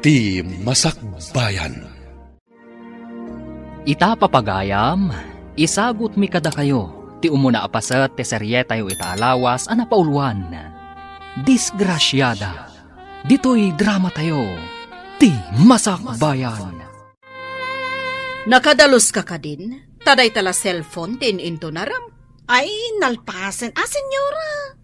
ti Masakbayan. Ita papagayam, isagot mi kada kayo, ti umuna apasat ti serye tayo itaalawas ana pauluan. Disgrasyada, dito'y drama tayo, ti Masakbayan. Nakadalos ka din? Taday tala cellphone tin into naram. Ay, nalpasan. Senyora.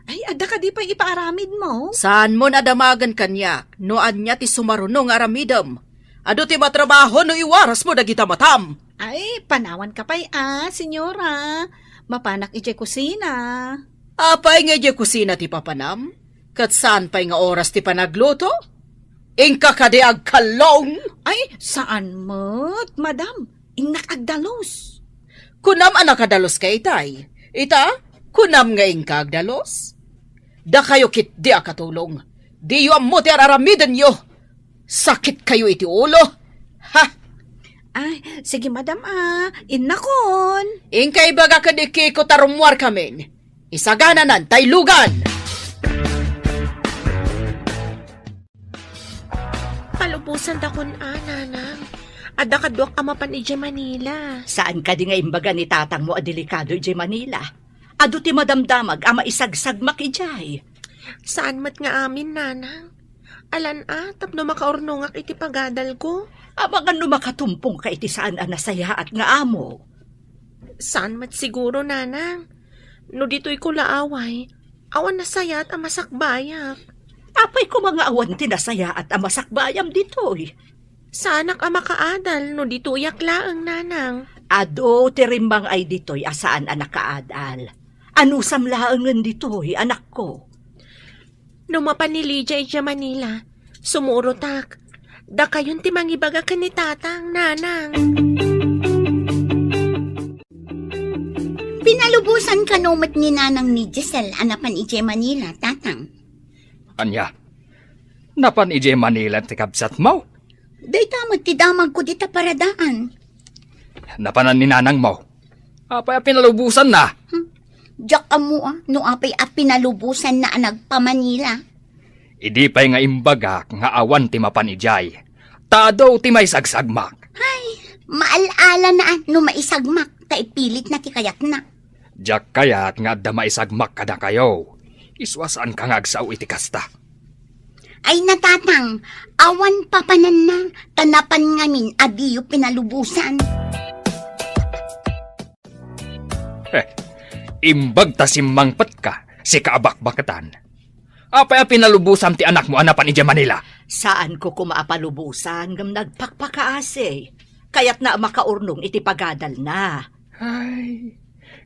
Ay, ada ka di pa ipaaramid mo? Saan mo nadamagan kanyak? Noan niya ti sumarunong aramidam. Ado ti matrabaho no iwaras mo dagita matam. Ay, panawan ka pa'y senyora. Mapanak ije kusina. Apay nga ije kusina ti papanam? Kat saan pa'y nga oras ti panagluto? Ingka ka di agkalong. Ay, saan mo't, madam? Ingnak agdalos. Kunam anak kadalos ka itay. Ita, kunam nga ingka agdalos. Da kayo kit di akatulong. Di yu ammo ti araramidan yo. Sakit kayo iti ulo. Ha? Ay, sige madam innakon. Ingkay baga kadiki ko tarumwar kamin. Isagananan taylugan. Palubusan dakon nanang. Ada kadwak amapan ije Manila. Saan ka di nga imbaga ni tatang mo delikado ije Manila? Ado ti madamdamag ama isagsagmak ijay. Saan mat nga amin nanang? Alan tapno makaurnongak iti pagadal ko. Amagan no makatumpong ka iti saan anasaya at nga amo. Saan mat siguro nanang? No dito'y ko laaway, awan nasaya at amasakbayak. Apay ko mga awan tinasaya at amasakbayam dito'y. Sanak makaadal no dito'y yaklaang nanang. Ado tirimbang ay dito'y asaan anak kaadal. Anusam laangan dito'y anak ko. Numapan ni Lydia ija Manila, sumurotak. Da kayon ti mangibaga ka ni tatang nanang. Pinalubusan ka nomot ni nanang ni Giselle anapan ije Manila, tatang. Anya, napan ije Manila ti kabsat mo? Day tamad ti damag ko dita paradaan. Napanan ni nanang mo? Apay pinalubusan na. Diyak amo no apay pinalubusan na nagpa-Manila. Idi pa'y nga imbagak nga awan ti mapan ijay. Tado ti may sagsagmak. Ay, maalala na no maisagmak, kaipilit na ti kayat na. Diyak kayat nga da maisagmak kada kayo. Iswasan ka nga agsaw iti kasta. Ay natatang, awan papanan na, tanapan ngamin adiyo pinalubusan. Imbag ta simmangpat ka, si kaabak-bakatan. Apay pinalubusan ti anak mo anapan ije Manila. Saan ko kumaapalubusan ngam nagpakpakaase. Kaya't na makaurnong iti pagadal na. Ay,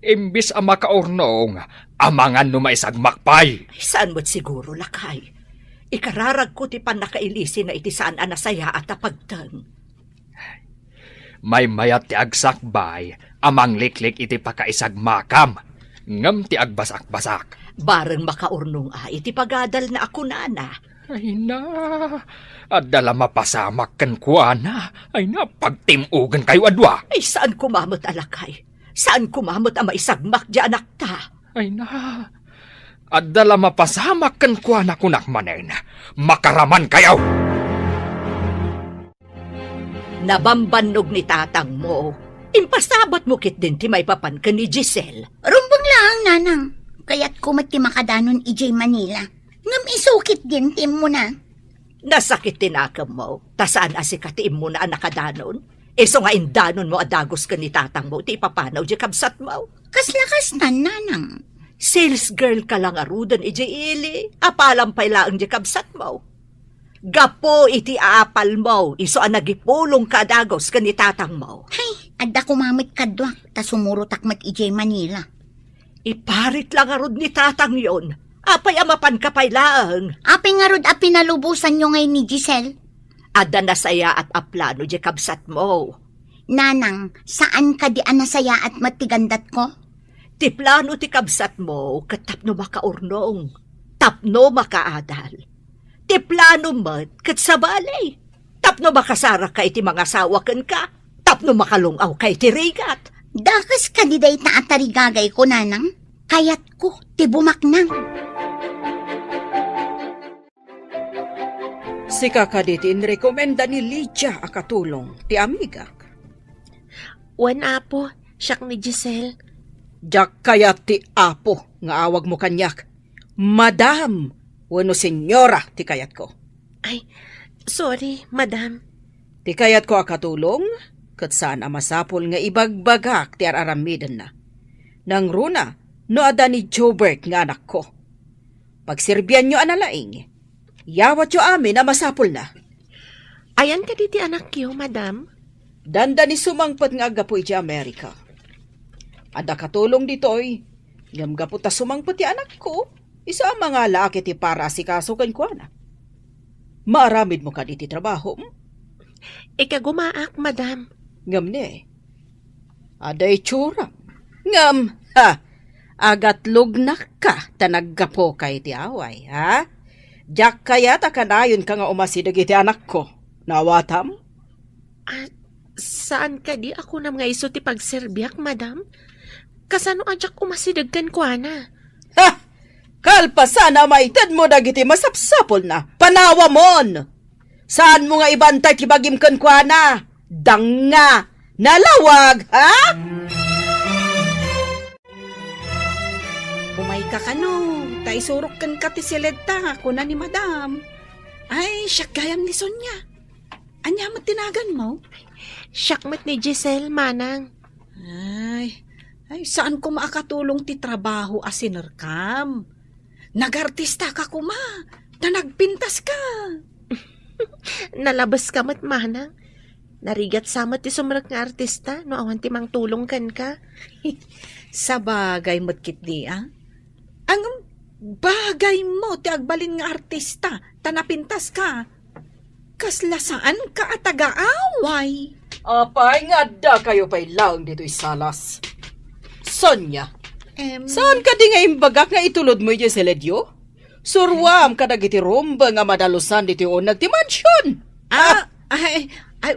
imbis ang makaurnong, amangan no maisagmakpay. Saan mo't siguro lakay? Ikararag ko ti panakailisi na iti saan anasaya at apagtang. May mayat ti agsakbay, amang liklik iti pakaisagmakam. Ngam ti agbasak-basak. Bareng makaurnong iti pagadal na ako nana. Ay na, adala mapasamak kan kuana. Ay na, pagtimugan kayo adwa. Ay saan kumamot alakay? Saan kumamot ang maisagmak di anak ta? Ay na, adala mapasamak kan kuana kunak manen. Makaraman kayo! Nabambanog ni tatang mo. Impasabot mo kit din ti may papan ka ni Giselle. Rumbang lang, nanang. Kaya't kumati makadanon ijay Manila. Ngam isukit din tim mo na. Nasakit tinakam mo. Tasaan asikatiin mo na nakadanon? Eso nga indanon mo adagos ka ni tatang mo. Ti papanaw di kabsat mo. Kaslakas na, nanang. Sales girl ka lang arudan ijay ili. Apalampay laang di kabsat mo. Gapo iti aapal mo. Iso ang nagipulong ka adagos ka ni tatang mo. Hay, adda kumamit kadwak. Ta sumurutak mat ijay Manila. Iparit lang arud ni tatang yon. Apay amapan ka pay laang. Apay nga rod pinalubusan nyo ngayon ni Giselle. Ada nasaya at aplano di kabsat mo. Nanang, saan ka di anasaya at matigandat ko? Ti plano ti kabsat mo, katapno makaurnong. Tapno makaadal. Ti plano mat, kat sa balay. Tapno makasara ka iti mga sawakan ka. Tapno makalungaw kay ti rigat. Dakas kandiday na atarigagay ko, nanang. Kayat ko, ti bumaknang. Si kakaditin rekomenda ni Lydia akatulong ti amigak. Wan apo, siyak ni Giselle. Jak kaya ti apo nga awag mo kanyak. Madam, wano senyora ti kayat ko. Ay, sorry, madam. Ti kayat ko akatulong, kat saan amasapol nga ibagbagak ti araramiden na. Nang runa, no ada ni Jobert nga anak ko. Pagsirbyan nyo analaing, yawat yo amin na masapol na. Ayan ka diti anak yo, madam. Danda ni sumangpat nga agapoy ti Amerika. Ada katulong ditoy, ngam gaputa sumangpat ti anak ko, isa ang mga laki ti para si kasukan ko na. Maaramid mo ka diti trabaho, Ika gumaak, madam. ngam ne. Aday tsura. Ngam, ha, agat lugnak ka, tanaggapo kay ti away, ha? Jak kaya takanayon ka nga umasidag iti anak ko. Nawatam? Saan ka di ako nam nga iso ti pagserbiak, madam? Kasano ajak umasidagkan ko, ana? Ha! Kalpasan na maitad mo dagiti masapsapol na. Panawa mon! Saan mo nga ibantay ti bagimkan ko na? Danga! Nalawag, ha? Umay ka kano, tay surok kan ka ti sileta, kuna ni madam. Ay, siyak gayam ni Sonia. Anya mo tinagan mo? Siyakmat ni Giselle, manang. Ay, saan ko maakatulong ti trabaho asinerkam? Nagartista ka kuma, na nagpintas ka. Nalabas ka mat, manang. Narigat samat ti sumrak nga artista, no awan ti mang tulong kan ka. Sa bagay mo't kitdi, ah? Ang bagay mo, ti agbalin nga artista, tanapintas ka. Kasla saan ka at taga-away? Apay nga da kayo pa'y lang dito'y salas. Sonya, saan ka di nga imbagak nga itulod mo yung seledyo? Surwam ka dagiti rumba nga madalusan dito yung unag ti mansyon. Ay,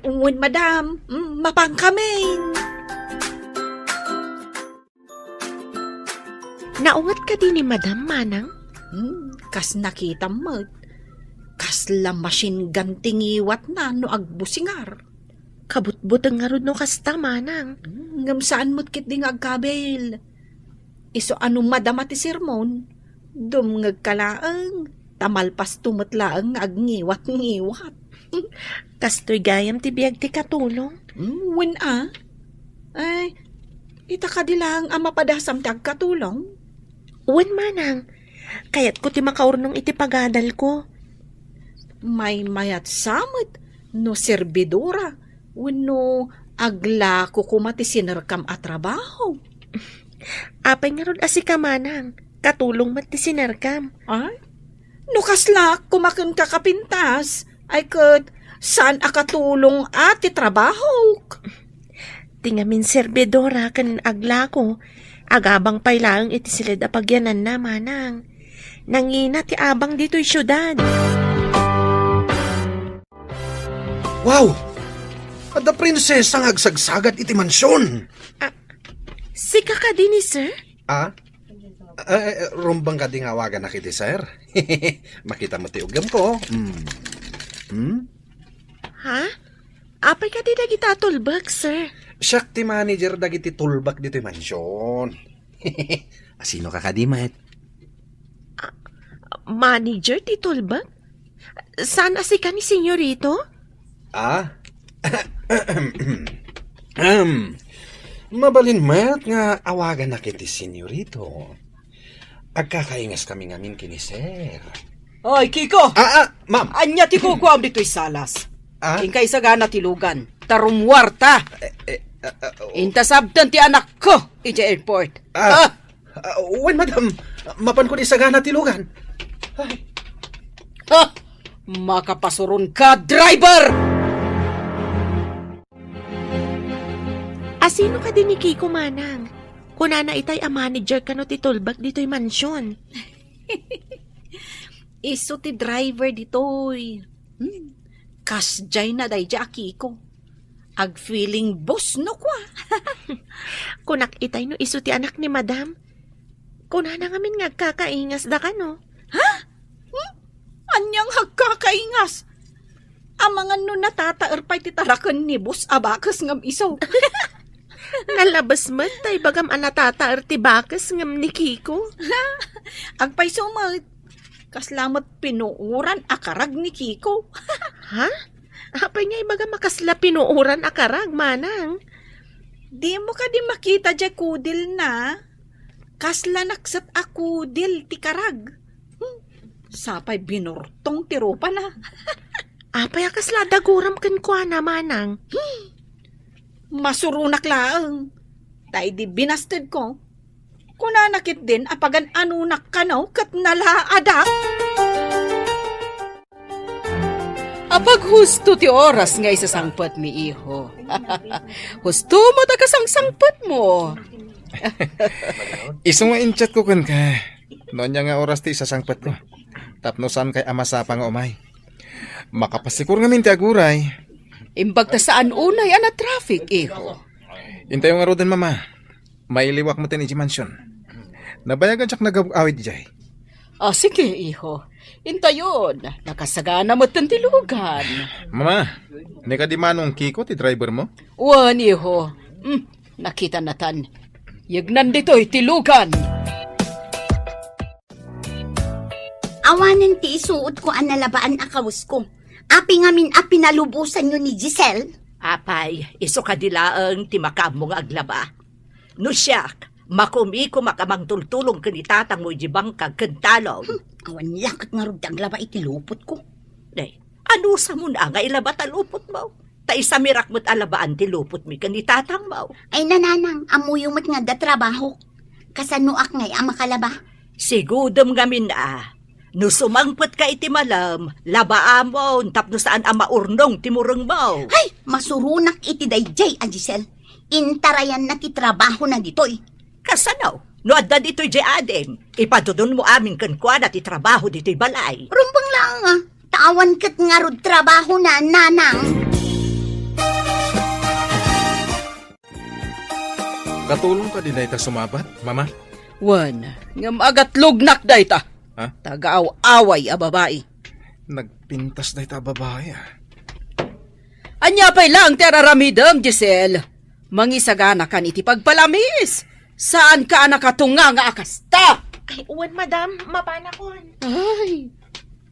uwan madam, mapang kami. Naungat ka din ni madam, manang? Kas nakita mo, kas la machine gun tingiwat na no agbusingar. Kabutbutang nga rod no kasta, manang. Ngam saan mo't kit ding agkabel. Iso anong madama ti sermon, dumngag kalaang, tamalpas tumatlaang agngiwat-ngiwat. Kastoy gayam ti biyag ti katulong. Wen ay, itakadilang ang mapadasam ti agkatulong. Wen, manang. Kayat ko ti makaurnong iti pagadal ko. May mayat samot, no serbidora, wano agla ko kumati sinerkam at trabaho. Apay nga rod asika, manang. Katulong mat ti sinerkam. Ay? No kasla kumakun kakapintas, ay kat saan akatulong ati trabaho? Tingamin serbidora kanin agla ko. Agabang pailaang iti silid apagyanan na, manang. Nangina ti abang dito'y syudad. Wow! Ada prinsesa nga agsagsagat iti mansyon. Sika ka din ni sir? Rumbang ka di nga awagan na kiti, sir. Makita mo ti ugam ko. Ha? Apay ka di dagita tulbag, sir? Siyak ti manager dagiti tulbak dito mansyon. Asino ka kadimat? Manager ti tulbag? Saan asika ni senyorito? Mabalin mat nga awagan na kiti senyorito. Agkakaingas kami ngamin kini sir. Ay, Kiko! Ma'am! Anya ti kukuam dito'y salas. Ingkay sa gana tilugan. Tarumwarta! Intasabtan ti anak ko iti airport. Wen, madam, mapan ko di sagana tilugan. Makapasurun ka, driver! Asino ka din ni Kiko, manang? Kunana itay a manager ka no ti tulbag dito'y mansyon. Iso ti driver ditoy. Kasjay na day ja Kiko. Ag-feeling boss no kwa. Kunak itay no iso ti anak ni madam. Kunana ngamin nga kakaingas da ka no. Anyang hagkakaingas. Amangan no natataer pa iti tarakan ni Bus Abakas ngam iso. Nalabas man tay bagam anatataer ti bakas ngam ni Kiko. Agpay sumat. Kaslamat pinuuran akarag ni Kiko. Ha? Apay nga ibaga makasla pinuuran akarag, manang. Di mo ka di makita dya kudil na. Kasla naksat akudil ti karag. Sapay binurtong tirupa na. Apay kasla daguram ken kwa na, manang. Masurunak laang. Tay di binasted ko. Kunanakit din apagan anunak kanaw kat nalaadak. Apag husto ti oras nga isasangpet mi iho. Husto mo ta kasangsangpet mo. Isong inchat ko kan ka. Noon niya nga oras ti isasangpet ko. Tapnosan kay amasapa nga umay. Makapasikur nga minti aguray. Imbag ta saan unay ana traffic, iho. Intay nga roden mama. May liwak mo tin iji mansion. Nabayagan siyak nag-awit jay. Sige, iho. Intayon, nakasagana mo tilugan. Mama, ni ka di manong Kiko ti driver mo? Wan, iho. Nakita na tan. Yagnan dito'y tilugan. Awanan ti isuot ko ang nalabaan akawus ko. Api ngamin pinalubusan nyo ni Giselle. Apay, iso kadilaang ti makamo nga aglaba. No siyak, makumiko makamang tultulong kanitatang mo jibang kagkantalong. Awan lakot nga rod aglaba itilupot ko. Day, ano sa muna nga ilaba talupot mo? Ta isa mirak mo't alabaan tilupot mi kanitatang mo. Ay nananang, amuyumot nga da trabaho. Kasanuak ngay makalaba. Sigudom gamin no sumangpot ka iti malam, labaamon tapno saan maurnong timurong mo. Ay, masurunak iti dayjay a Giselle. Intarayan na ti trabaho na ditoy. Kasanaw, no adda dito'y di adem, ipadudon mo amin kankwana ti trabaho dito'y balay. Rumbang lang tawan kat nga rod trabaho na, nanang. Katulong ka din na ita sumabat, mama? Wan, ngam agat lugnak da ita. Ha? Tagaaw-away a babae. Nagpintas na ita babae Anya pa'y lang teraramidam, Giselle. Mangisagana kan iti pagpalamis. Saan ka nakatunga nga akasta? Ay, uwan, madam, mapana kon. Ay,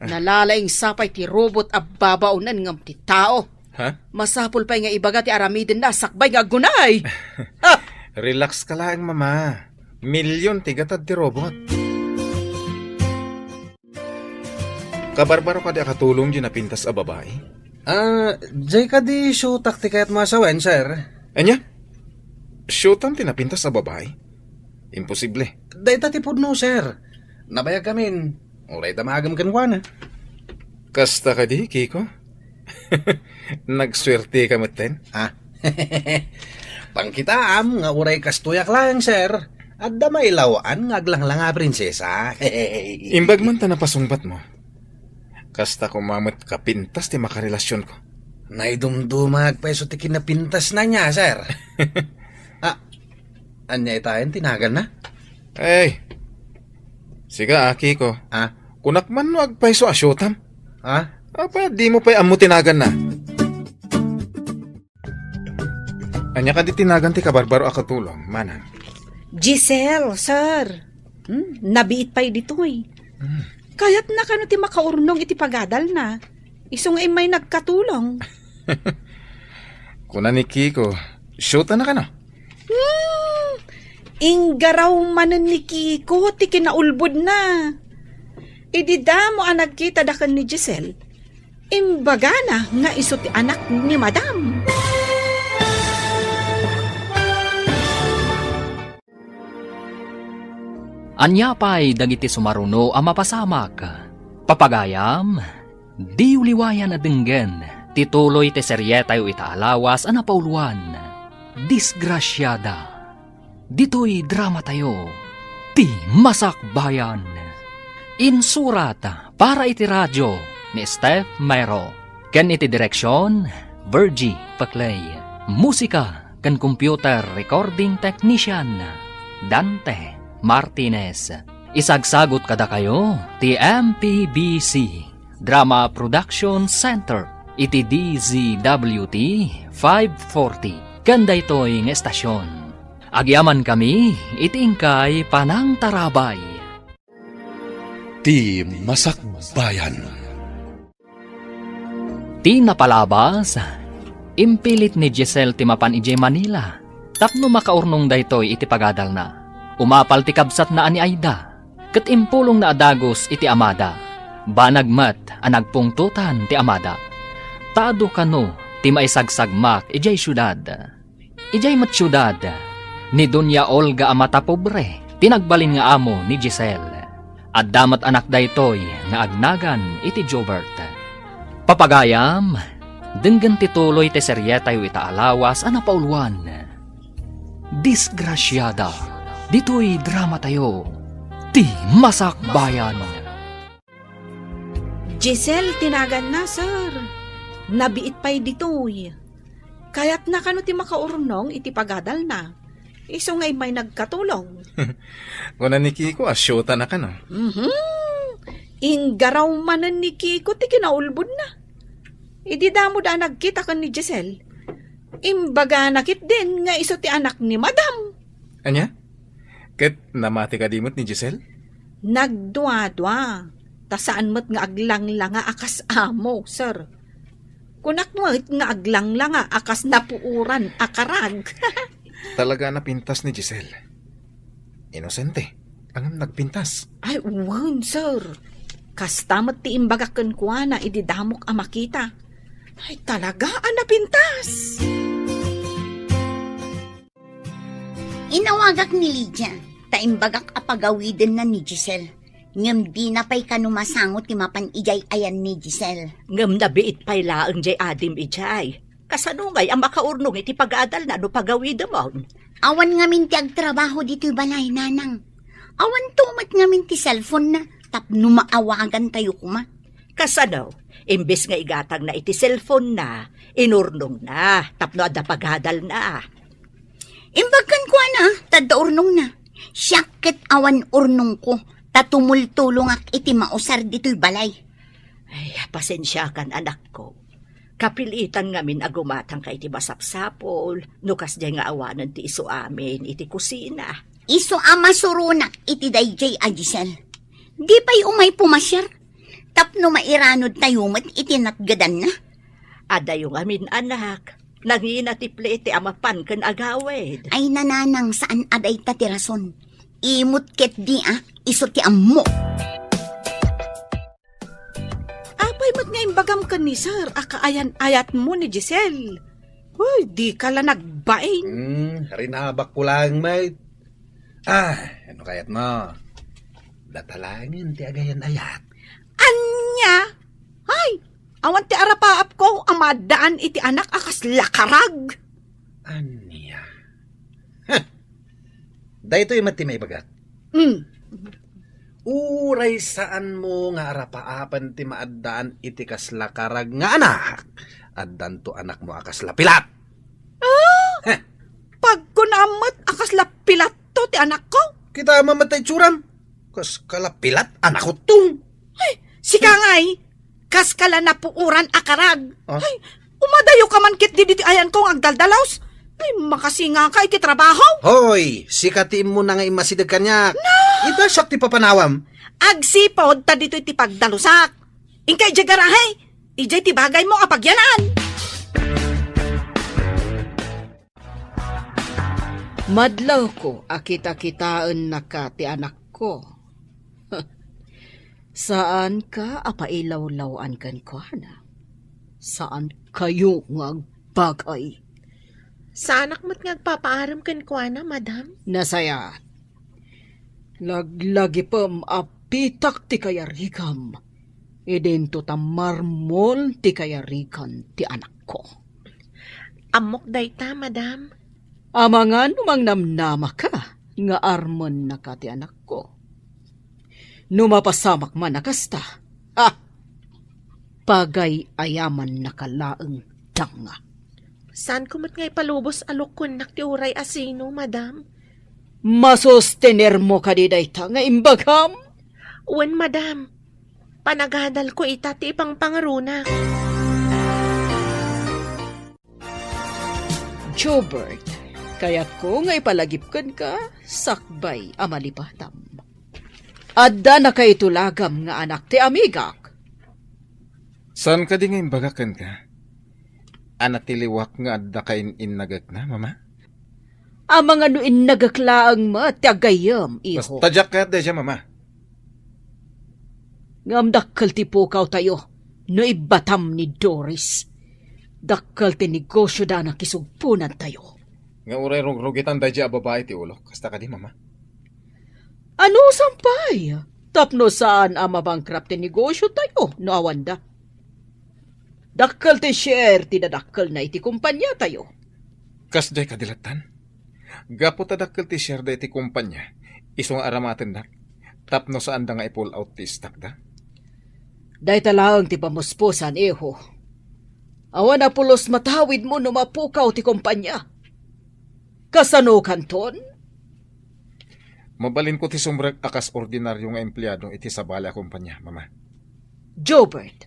nalalaing sapay ti robot a babaunan ngam ti tao. Ha? Masapul pa'y nga ibaga ti aramidin na sakbay nga gunay. Relax ka lang, mama. Milyon tigatad ti robot. Kabarbaro ka di akatulong di napintas a babae? Jay ka di show taktika at masawen, sir. Anya? Showtime tinapintas sa babae? Imposible. Day tatipod no, sir. Nabayag kamin. Uray damagam kanwana. Kasta ka di, Kiko? Nagswerte ka maten? Pangkitaam nga uray kastuyak lang, sir. At damay lawaan nga aglang nga prinsesa. Imbag man ta napasungbat mo. Kasta ko mamot kapintas ti makarelasyon ko. Naidumdumag peso ti kinapintas na niya, sir. Anya itayan tinagan na? Ay, siga Kiko. Kunak man no agpaiso asyotam. Apa, di mo pa'y amo tinagan na. Anya ka di tinagan ti kabarbaro akatulong, manang. Giselle, sir. Nabiit pa'y dito'y. Kaya't na kano ti makaurnong iti pagadal na. Isong ay may nagkatulong. Kuna ni Kiko, shoota na ka na. Inggaraw manen ni Kiko, ti kinaulbod na. Idida mo ang nagkita dakan ni Giselle. Imbaga na nga iso ti anak ni madam. Anya pa'y dagiti sumaruno ang mapasamak. Papagayam, di uliwayan na dinggen, tituloy te serye tayo itaalawas ang napauluan. Disgrasyada. Dito'y drama tayo, ti masakbayan. Insurat para iti radyo ni Steph Mayro. Ken iti direksyon, Virgie Paclay. Musika ken computer recording technician, Dante Martinez. Isagsagot kada kayo ti MPBC Drama Production Center iti DZWT 540 kanda ito'y nga estasyon. Agyaman kami, iti ingkay Panang Tarabay. Ti Masakbayan. Ti napalabas, impilit ni Giselle ti mapan ije Manila. Tapno makaurnong daytoy iti pagadal na. Umapal ti kabsat na ani Aida. Ket impulong na adagos iti amada. Banagmat ang nagpungtutan ti amada. Tado kano ti maisagsagmak ijay syudad. Ijay mat syudad. Ni Dunya Olga amata pobre. Tinagbalin nga amo ni Giselle. At damat anak daytoy nga agnagan iti Jobert. Papagayam, denggan tituloy ti seryeta yu itaalawas ana pauluan. Disgrasyada, dito'y drama tayo, ti Masakbayan. Giselle, tinagan na, sir. Nabiit pa'y dito'y. Kaya't na kano ti makaurnong iti pagadal na. Iso nga'y may nagkatulong. Kuna ni Kiko, asyota na ka no? Inggaraw manan ni Kiko ti kinaulbod na. Idi damo da nagkita kan ni Giselle. Imbaga nakit din nga iso ti anak ni Madam. Anya? Ket namati ka dimot ni Giselle? Nagdwa-dwa. Ta saan mo't nga aglang-langa akas amo, sir. Kunak mo't nga aglang-langa akas napuuran akarag. Talaga napintas ni Giselle. Inosente. Ang nagpintas. Ay, uwan, sir. Kastamot ti imbaga kenkwana ididamok a makita. Ay, talaga napintas. Inawagak ni Lydia, taimbagak apagawiden na ni Giselle. Ngem di na pa'y kanumasangot ti mapan ijay ayan ni Giselle. Ngem nabiit pa'y laang jay adim ijay. Kasanungay ang makaurnong iti pag-aadal na no pagawid mo. Awan ngamin ti agtrabaho dito'y balay, nanang. Awan tumat ngamin ti cellphone na, tapno maawagan tayo kuma. Kasano, imbes nga igatang na iti cellphone na, inurnong na, tapno adda pag-aadal na. Imbagkan ko na, tada urnong na. Siyakit awan urnong ko, tatumultulong ak iti mausar dito'y balay. Ay, pasensya kan anak ko. Kapilitan ngamin agumatang ka iti basapsapol, nukas jay nga awanan ti iso amin iti kusina. Iso ama surunak iti dayjay a Giselle. Di pa'y umay pumasyar. Tapno mairanod tayo mat iti natgadan na. Ada yung amin anak. Nangina ti plete amapan kan agawid. Ay nananang saan aday tatirason. Imut ket di iso ti ammo. Apay mo't nga imbagam ka ni sir, akaayan-ayat mo ni Giselle. Uy, di ka la nagbaing. Rinabak ko lang, mate. Ano kayat mo? Datalangin ti agayan-ayat. Anya? Ay, awan ti arapaap ko, amadaan iti anak akas lakarag. Anya? Dahito yung mati may bagat. Uray saan mo nga arapaapan ti maaddaan iti kas lakarag nga anak. Addan to anak mo akas lapilat. Pag kunamot akas lapilat to ti anak ko. Kita mamatay tsuram. Kas kalapilat anak ko tung. Ay, sika nga'y, kas kala napuuran akarag. Huh? Ay, umadayo ka man kit di ayan kong agdaldalaws. Ay, makasinga ka iti trabaho. Hoy, sikatiin mo na nga imasidag kanyak. No! Ito siyak ti papanawam. Agsipod ta dito iti pagdalusak. Ingkay jagarahay, ijay ti bagay mo apagyanan. Madlaw ko, akita-kitaan na ka ti anak ko. Saan ka apailaw-lawan kan ko, na? Saan kayo ng bagay? Sa anak mo't ngagpapaaram kan ko, na, madam? Nasaya. Laglagi pam apitak ti kayarikam. Idento ta marmol ti kayarikan ti anak ko. Amok dayta, madam. Amangan umang namnama ka, nga armon na ka ti anak ko. Numapasamak man nakasta. Pagay ayaman nakalaeng tanga. Saan kumot nga'y palubos alukon nak ti uray asino, madam? Masustener mo ka di dayta nga imbagam? Uwan, madam. Panagadal ko ita ti ipang pangarunak. Jobert, kaya't ko nga ipalagipkan ka, sakbay amalipatam. Adda na kay tulagam nga anak ti amigak. Saan ka di ngayon bagakan ka? Anak tiliwak nga adda kain inagak na, mama? Amang ano inagaklaang matagayam, iho. Basta jak ka da siya, mama. Ngam dakkal ti pukaw tayo, no ibatam ni Doris. Dakkal ti negosyo da na kisugpunan tayo. Nga uray rugitan da siya babae ti ulo. Kasta ka di, mama? Ano sampay? Tapno saan ang mabangkrap ti negosyo tayo, no awanda? Dakkal ti share, tinadakkal na iti kumpanya tayo. Kasday kadilatan. Gapo tadakkal ti share da iti kumpanya. Isong aramaten da. Tapno saan da nga i-pull out ti stock da. Day talaang ti pamuspusan, iho. Awan na pulos matawid mo no mapukaw ti kumpanya. Kasano kanton? Mabalin ko ti sumrek akas ordinaryo nga empleyado iti sabala kumpanya, mama. Jobert,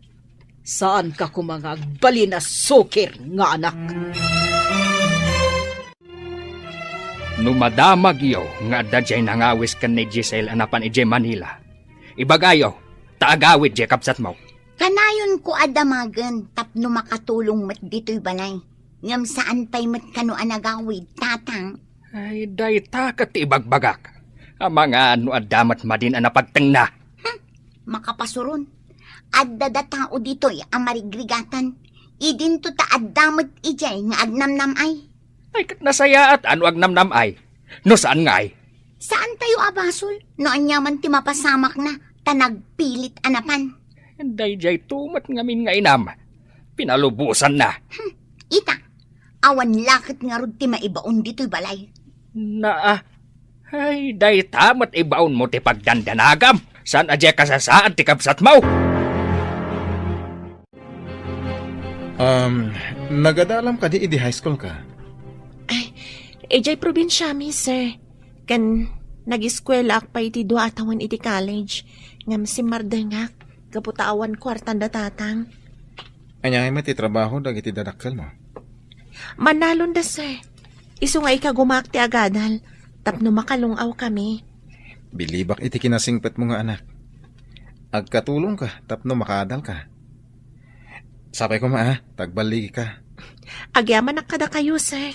saan ka kumangag bali na sukir nga anak? Numadamag iyo nga dadyay nangawis kan ni Giselle anapan ije Manila. Ibagayo, taagawid je kapsat mo. Kanayon ko adamagan, tapno makatulong mat dito'y balay. Ngam saan pa'y mat kano anagawid, tatang. Ay, day takat ibagbagak. Ang mga ano adamat madin ang napagtang na. Makapasuron. Adda da tao dito'y ang marigrigatan. Idin to ta addamat ijay nga agnamnam ay. Ay, kat nasaya at ano agnamnam ay. No saan nga ay? Saan tayo abasol? No anyaman ti mapasamak na, tanagpilit anapan. Day jay tumat ngamin nga inam. Pinalubusan na. Ita, awan lakit nga rod ti maibaon dito'y balay. Ay, day tamat ibaon mo ti pagdandanagam. Saan adya kasasaan ti kapsat mo? Nagadalam ka di high school ka? Ay, ejay probinsya mi, sir. Kan nag-eskwela ak pa iti dua atawan iti college. Ngam si Mardengak, kaputawan kwartan da tatang. Anyangay mo ti trabaho dagiti dadakkel mo? Manalon da, sir. Isu nga ikagumak ti agadal. Tapno makalungaw kami. Bilibak iti kinasingpet mo nga anak. Agkatulong ka, tapno makadal ka. Sapay ko tagbaligi ka. Agyaman nakada kayo, sir.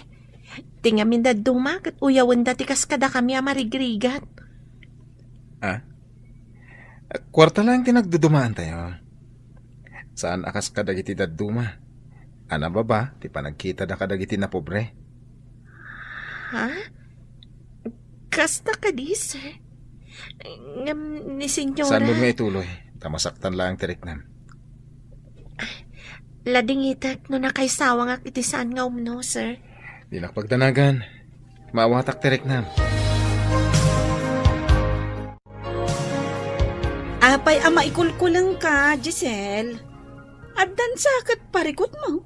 Tingamin da dumak at uyawan da tikas kada kami amarigrigat. Kwarta lang tinagdudumaan tayo. Saan akas kadagiti daduma? Ana ba ti panagkita da kadagiti na pobre? Ha? Kasta ka di, sir. Ni senyora. Saan mo nga ituloy? Tamasaktan lang tiriknam. Lading itak no nakaisawang ak iti saan nga umno, sir. Di nakapagdanagan. Maawatak tiriknam. Apay ama ikulkulang ka, Giselle. Addan sakat parikot mo.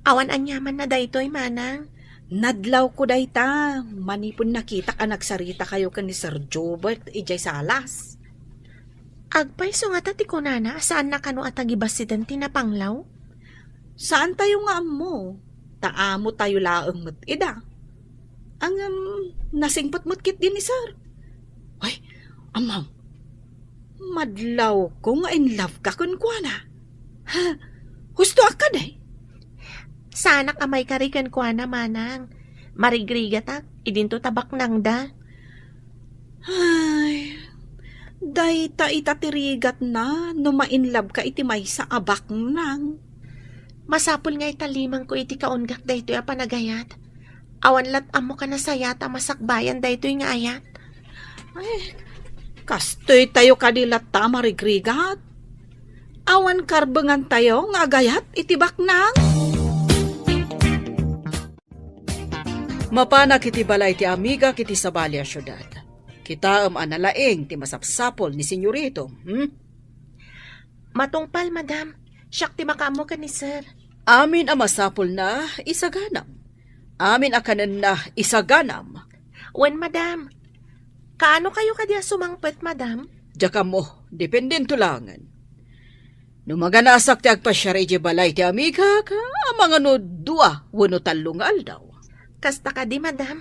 Awan anyaman na daytoy manang. Nadlaw ko dayta, manipon nakita ka nagsarita kayo ka ni Sir Jobert ijay salas. Agpay so nga tati ko nana, saan na kano atagibas si Danti na panglaw? Saan tayo nga mo? Taamo tayo laang ida. Ang nasingpot-mutkit din ni Sir. Ay, amam, madlaw ko nga in love ka kun kwa na. Ha, husto ka day? Sana kamay karikan kwa na manang. Marigrigatak, idinto tabak nang da. Ay, day ta itatirigat na, no ma-inlove ka iti may sa abak nang. Masapul nga italimang ko iti kaunggak da ito'y apanagayat. Awan lat amo ka na sayat masakbayan da ito'y nga ayat. Ay, kastoy tayo kadilat ta marigrigat. Awan karbengan tayo nga agayat itibak nang. Mapana kiti balay ti amiga kiti Sabalia syudad. Kita analaeng ti masapsapol ni senyorito. Matungpal, madam. Siyak ti makamo ka ni sir. Amin ang masapol na isaganam. Amin akanan na isaganam. Wen, madam. Kaano kayo kadya sumangpet, madam? Diyaka mo, dependen tulangan. Numaganasak ti agpasyari di balay ti amiga ka, ang mga no dua, wano talong aldaw. Kasta ka di, madam.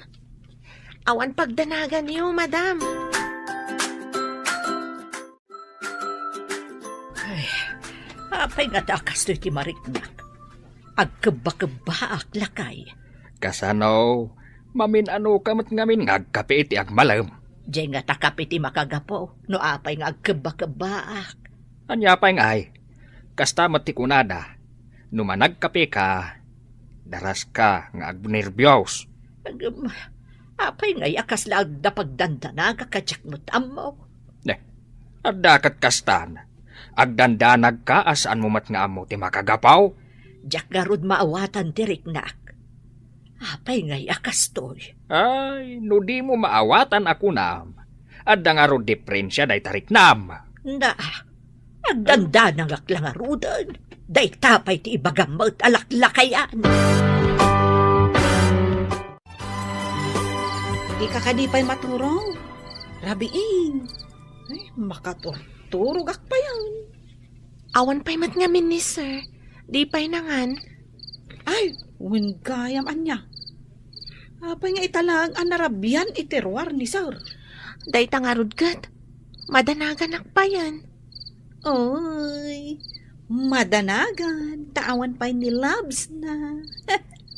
Awan pagdanagan niyo, madam. Ay, apay nga dakas to iti mariknak. Agkaba-kaba lakay. Kasano, mamin ano kamat ngamin ngagkape iti agmalam. Diyay nga takap iti makagapo, no apay nga agkaba-kabaak. Anya pa ay, kasta matikunada, numanagkape ka, daras ka nga agnervyos. Apay nga yakas laag da pagdandanaga kadyak mo tamo. Adakat kastan, agdandanag ka asaan mo mat nga amo ti makagapaw. Diyak garud maawatan diriknak. Apay nga yakas toy. Ay, no di mo maawatan ako nam. Adda nga ro diferensya day tarik nam. Na, agdandanag lang arudan. Day tapay ti ibagamot alaklakayan. Di ka kadipay maturong. Rabiin. Ay, makaturturugak pa yan. Awan pa'y mat ngamin ni sir. Di pa'y nangan. Ay, wingayam anya. Apay nga italang anarabyan iterwar ni sir. Day tangarod kat. Madanagan pa yan. Oy, madanagan. Taawan pa'y ni Labs na.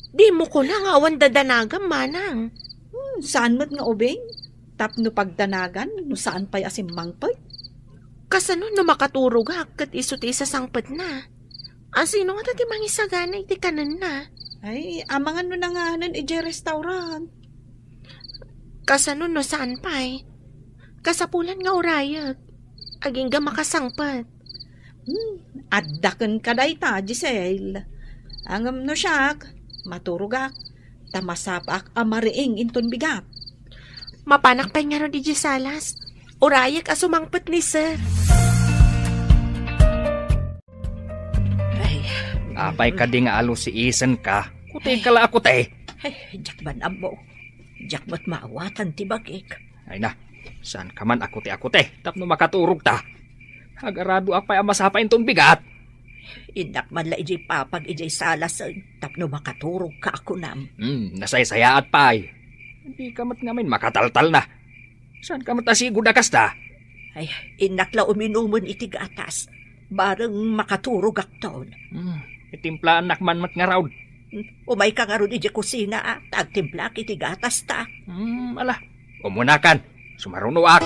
Di mo ko lang awan dadanagan, manang. Saan mo't nga ubing? Tapno pagdanagan, no saan pa'y asimmangpay? Kasano no makaturog kat isut isa sangpet na. Sino nga tati mangisagana iti kanan na? Ay, amangan no nanganan ije restaurant. Kasano no saan pa'y? Kasapulan nga urayag. Aging ga makasangpat. Addaken ka day ta, Giselle. Angam no siyak, maturugak. Tamasapak amariing inton bigat. Mapanak pa nga ro di Salas. Urayag asumangpat ni sir. Apay ka di nga alo si Isen ka. Kuti ka la ako te. Ay, jakban amo. Jakmat maawatan ti bagik. Ay na, saan ka man ako te. Tapno makaturog ta. Agarado apay amasapa inton bigat. Inak man la ijay papag ijay salas. Tapno makaturog ka ako nam. Nasaysayaat pay. Hindi ka mat ngamin makataltal na. Saan ka mat asigod na kasta? Ay, inak la uminumon iti gatas. Barang makaturog akton. Itimplaan nakman mat nga raud. Umay ka nga ron iti kusina tagtimplak iti gatas ta. Ala, umunakan. Sumarunuak.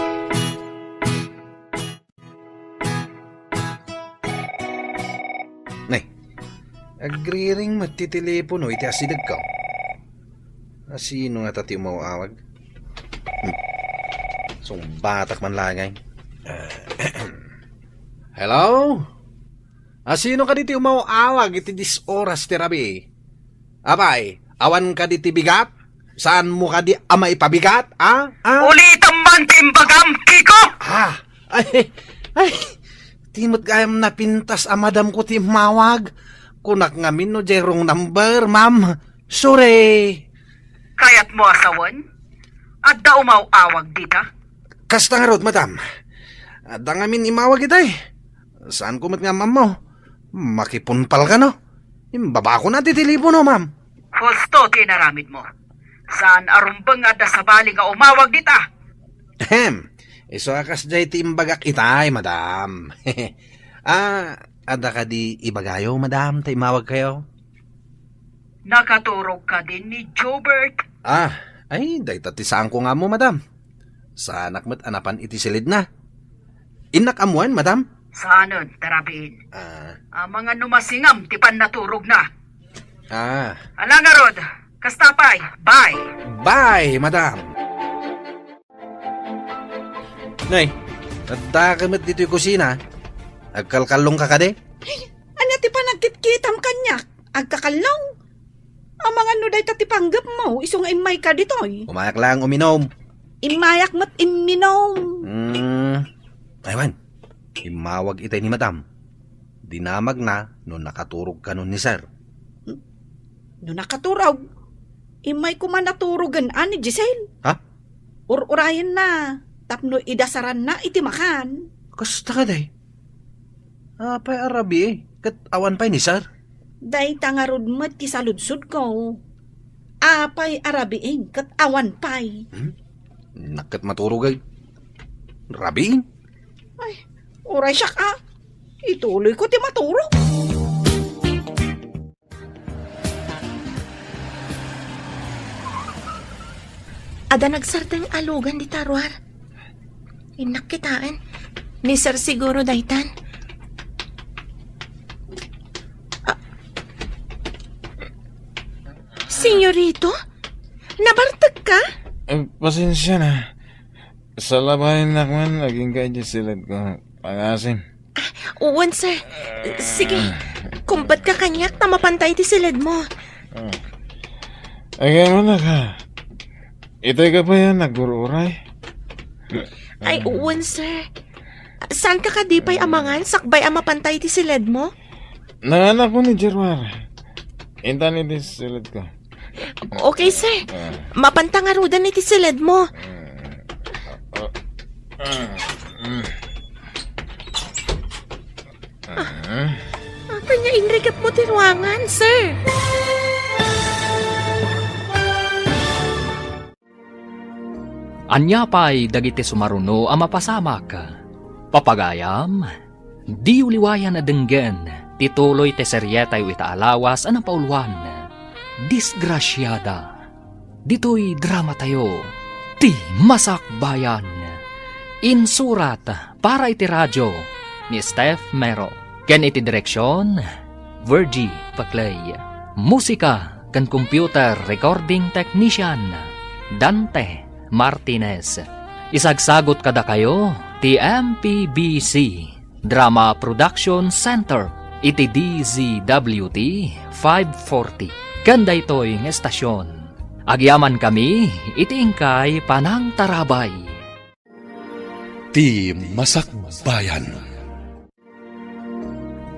Nay, agriring matitelepono iti asidag ka. Sino nga tati umawawag? Batak man langay. Hello? Sino ka diti umawawag iti 10 oras ti rabi? Abay, awan ka diti bigat? Saan mo ka di amay pabigat? Ulitan man timbagam, Kiko! Ay, timot gayam na pintas amadam ko ti mawag. Kunak ngamin no jerong number, ma'am. Sorry. Kayat mo asawan? At da umawawag dita? Kasta nga rod, madam. Ada ngamin imawag itay. Saan kumat nga, ma'am mo? Makipunpal ka, no? Baba ko na titilipo, no, ma'am? Husto tinaramid mo. Saan arumbang ada sa bali nga umawag dita? Iso akas jay ti imbagak itay, madam. Ada ka di ibagayo, madam, ta imawag kayo? Nakaturog ka din ni Jobert. Ay, day tati saan ko nga mo, madam. Sa anak mo't anapan iti silid na. Inak amuan, madam? Saanon, tarabiin. Mga numasingam, tipan naturog na. Alangarod, kastapay, bye. Bye, madam. Nay, nadda kamit dito yung kusina. Agkalkalong ka ka de? Anya ti pa nagkitkitam kanyak? Agkakalong? Ang mga nuday tatipanggap mo, iso nga imay ka ditoy. Umayak lang uminom. Imayak mat iminom. Aywan, imawag itay ni madam. Dinamag na no nakaturog ka nun ni sir. No nakaturog? Imay ko man naturogan ani Giselle. Urayan na. Tapno idasaran na itimakan. Kasta ka day? Apay arabi kat awan pa'y ni sir. Day tangarod mat kisaludsud ko. Apay arabiing kat awan pay. Nakat maturugay. Rabi? Ay, oray siya ka. Ituloy ko ti maturo. Ada nagsartang alugan di tarwar. Inakitaan. Ni Sir siguro daytan. Senyorito? Nabartag ka? Pasensya na. Sa labahin na man, naging kaya silid ko. Pangasim. Uwan, sir. Sige. Kumpat ka kanyak na mapantay ti silid mo. Ay, kaya mo na ka. Itay ka pa yan, nagururay. Ay, uwan, sir. Saan ka kadipay amangan? Sakbay ang mapantay ti silid mo? Nanganak ko ni Jerwar. Inta ni di silid ko. Okay, sir. Mapantangarudan ni ti silid mo. Apa niya inrikap mo ti ruangan, sir? Anya pa'y dagiti sumaruno ang mapasamak. Papagayam, di uliwayan na denggen, tituloy te seryetay itaalawas anang pauluan. Disgrasyada. Dito'y drama tayo, ti masakbayan. Insurat para iti radyo ni Steph Mero. Ken iti direksyon, Virgie Paclay. Musika kan computer recording technician, Dante Martinez. Isagsagot kada kayo, ti MPBC Drama Production Center, iti DZWT 540. Kanda ito'y estasyon. Agyaman kami, iti ingkay panang tarabay. Ti Masakbayan.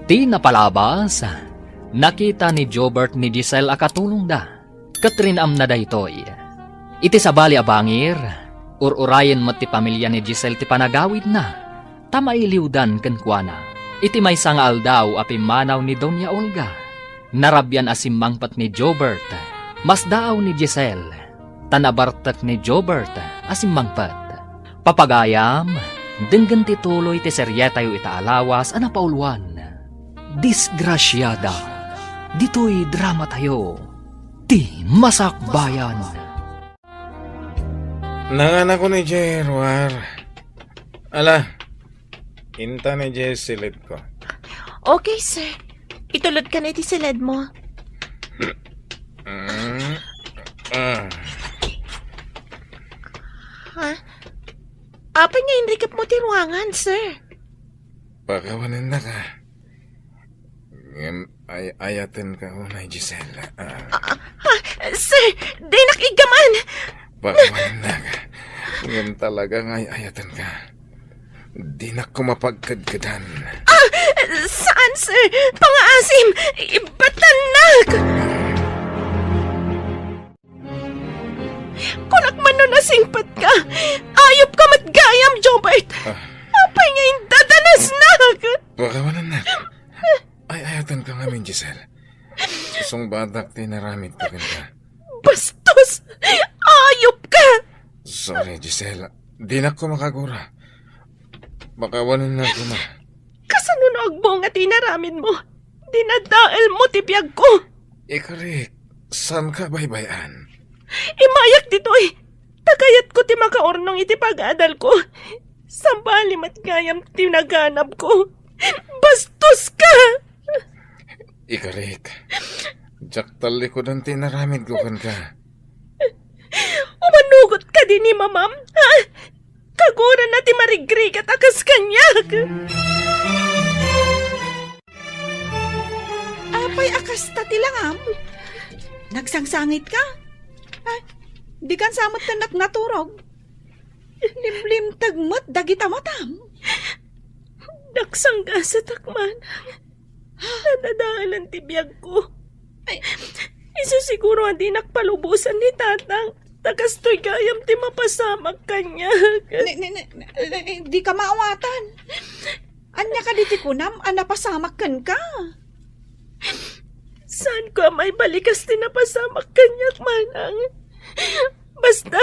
Ti napalabas, nakita ni Jobert ni Giselle akatulong da. Katrinam na da ito'y. Iti sabali abangir, ururayan mo ti pamilya ni Giselle ti panagawid na. Tamailiwdan kenkwana. Iti may sangal daw apimanaw ni Doña Olga. Narabyan asimmangpat ni Jobert. Mas daaw ni Giselle. Tanabartak ni Jobert asimmangpat. Papagayam, denggan tituloy ti seryetayo itaalawas ana pauluan. Disgrasyada. Dito'y drama tayo. Ti masakbayan. Nanganak ko ni Jerwar. Ala, inta ni Jay silid ko. Okay, sir. Itulod ka na iti silid mo. Ha? Apa niya inrikap mo ti ruangan, sir? Pagawanan na ka. Ayatin ka unay, Giselle. Sir, di nakigaman. Pagawanan na ka. Ngayon talaga ayatin ka. Di na ko mapagkadkadan. Saan, sir? Pangaasim! Ibatanak! Kunak man no nasingpat ka! Ayop ka matgayam, Jobert! Apay nga yung dadanasnak! Pagawanan na ka. Ayatin ka ngamin, Giselle. Isang badak tinaramid pa ka. Bastos! Ayop ka! Sorry, Giselle. Di na ko makagura. Pagawanan na ko na. Kasanunog mo nga tinaramid mo. Dinadaal mo tipyag ko. Ikarik, saan ka baybayan? Imayak dito'y. Tagayat ko ti makaornong iti pag-adal ko. Sambali matgayam tinaganap ko. Bastos ka! Ikarik, jaktal ko ng tinaramid ko kan ka. Umanugot ka din ni mamam, ha? Kagura na ti marigrigat akas kanyag. Apay akas ta tilangam. Nagsangsangit ka? Ay, di kan samot na naturog. Limlim tagmat dagita matam. Nagsangga sa takman. Nadadahalan ti biyag ko. Ay, iso siguro hindi nakpalubusan ni tatang. Takastoy gayam ti mapasamag kanya. Di ka maawatan. Anya ka diti kunam, napasamak kan ka. Saan ko may balikas tinapasamak kanyak, manang? Basta,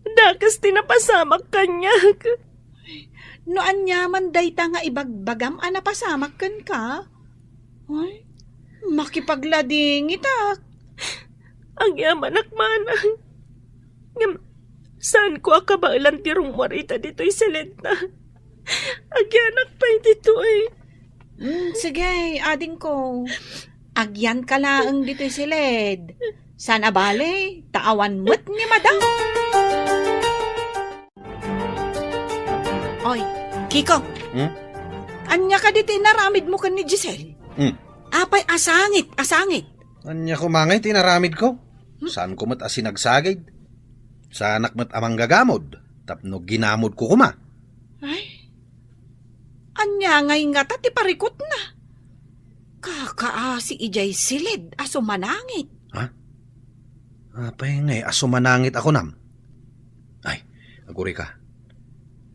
dakas tinapasamak kanyak. No anyaman dayta nga ibagbagam anapasamak kan ka? Ay, makipaglading itak. Ang yaman manang. Ngam, saan ko akabailan ti rumwarita dito'y silenta? Agyanak pa'y dito'y. Sige, ading ko. Agyan ka laang dito'y silid. Sana bale, taawan mo't ni madam. Oy, Kiko. Anya ka dito naramid mo kan ni Giselle? Apay asangit. Anya ko mangay, tinaramid ko. Saan ko mat asinagsagid? Sanak mat amang gagamod. Tapno ginamod ko kuma. Ay, anya ngay nga ti parikot na. Kakaasi ijay silid, aso manangit. Ha? Apay ngay, aso manangit ako nam. Ay, aguri ka.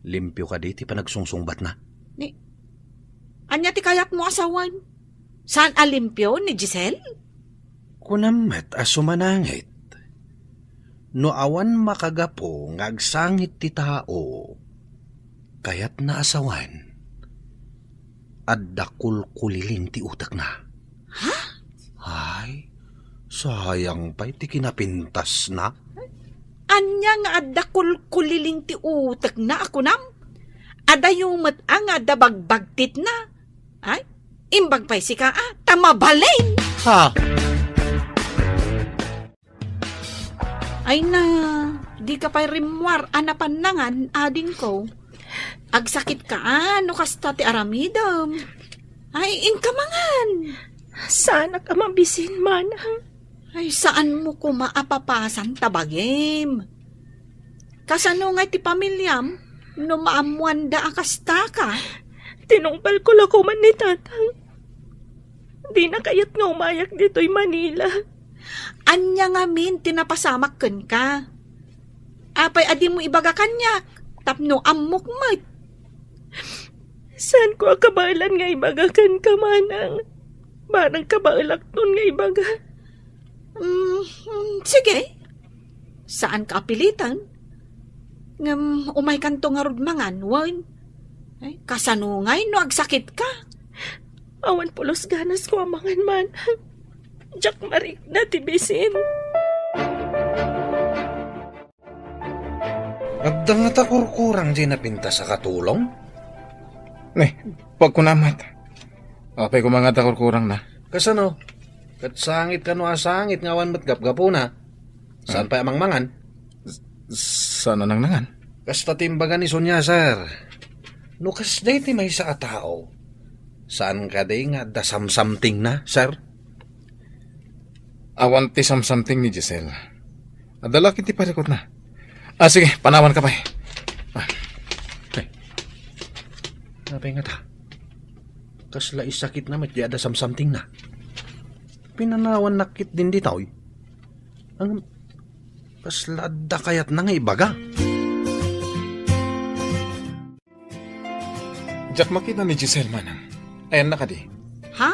Limpyo ka diti pa nagsungsungbat na. Anya ti kayat mo asawan? Saan alimpyo ni Giselle? Kunamet aso manangit. No awan makagapo ngagsangit ti tao. Kayat na asawan. Adda kulkulilin ti utak na. Ha? Ay, sayang pa'y ti kinapintas na. Anya nga adda kulkuliling ti utak na ako nam? Ada yung ang adda bagbagtit na. Ay, imbag pa'y si ka tamabalin. Ha? Ay na, di ka pa'y rimwar anapanangan ading ko. Agsakit ka no kasta ti aramidam. Ay, inkamangan. Sana ka mabisin, manang. Ay, saan mo ko maapapasan tabagim? Kasano nga ti pamilyam, no maamuan da akasta ka? Tinungpal ko lang man ni tatang. Di na kayat nga umayak dito'y Manila. Anya nga min, tinapasamak ken ka. Apay adi mo ibaga kanyak, tapno amok mat. Saan ko akabailan nga ibagakan ka, manang? Barang kabailak nun nga ibaga. Sige. Saan ka apilitan? Umay kanto nga rudmangan, wan. Ay, kasanungay no agsakit ka. Awan pulos ganas ko amangan, manang. Jack marik na tibisin. Agda nga takurkurang di napinta sa katulong? Pag kunamat. Apay ko mga takurkurang na. Kasano? Katsangit ka no asangit ngawan mat gapgapo na. Saan pa amang mangan? Sana nang nangan? Kasta timbagan ni Sonya, sir. No kas day ti may sa atao. Saan ka day nga da samsamting na, sir? Awan ti samsamting ni Giselle. Adala kiti parikot na. Sige, panawan ka pa eh. Napay nga ta. Kasla isakit na mat da samsamting na. Pinanawan nakit din di taoy. Ang kasla da kayat na nga ibaga. Jack, makita ni Giselle manang. Ayan na ka di. Ha?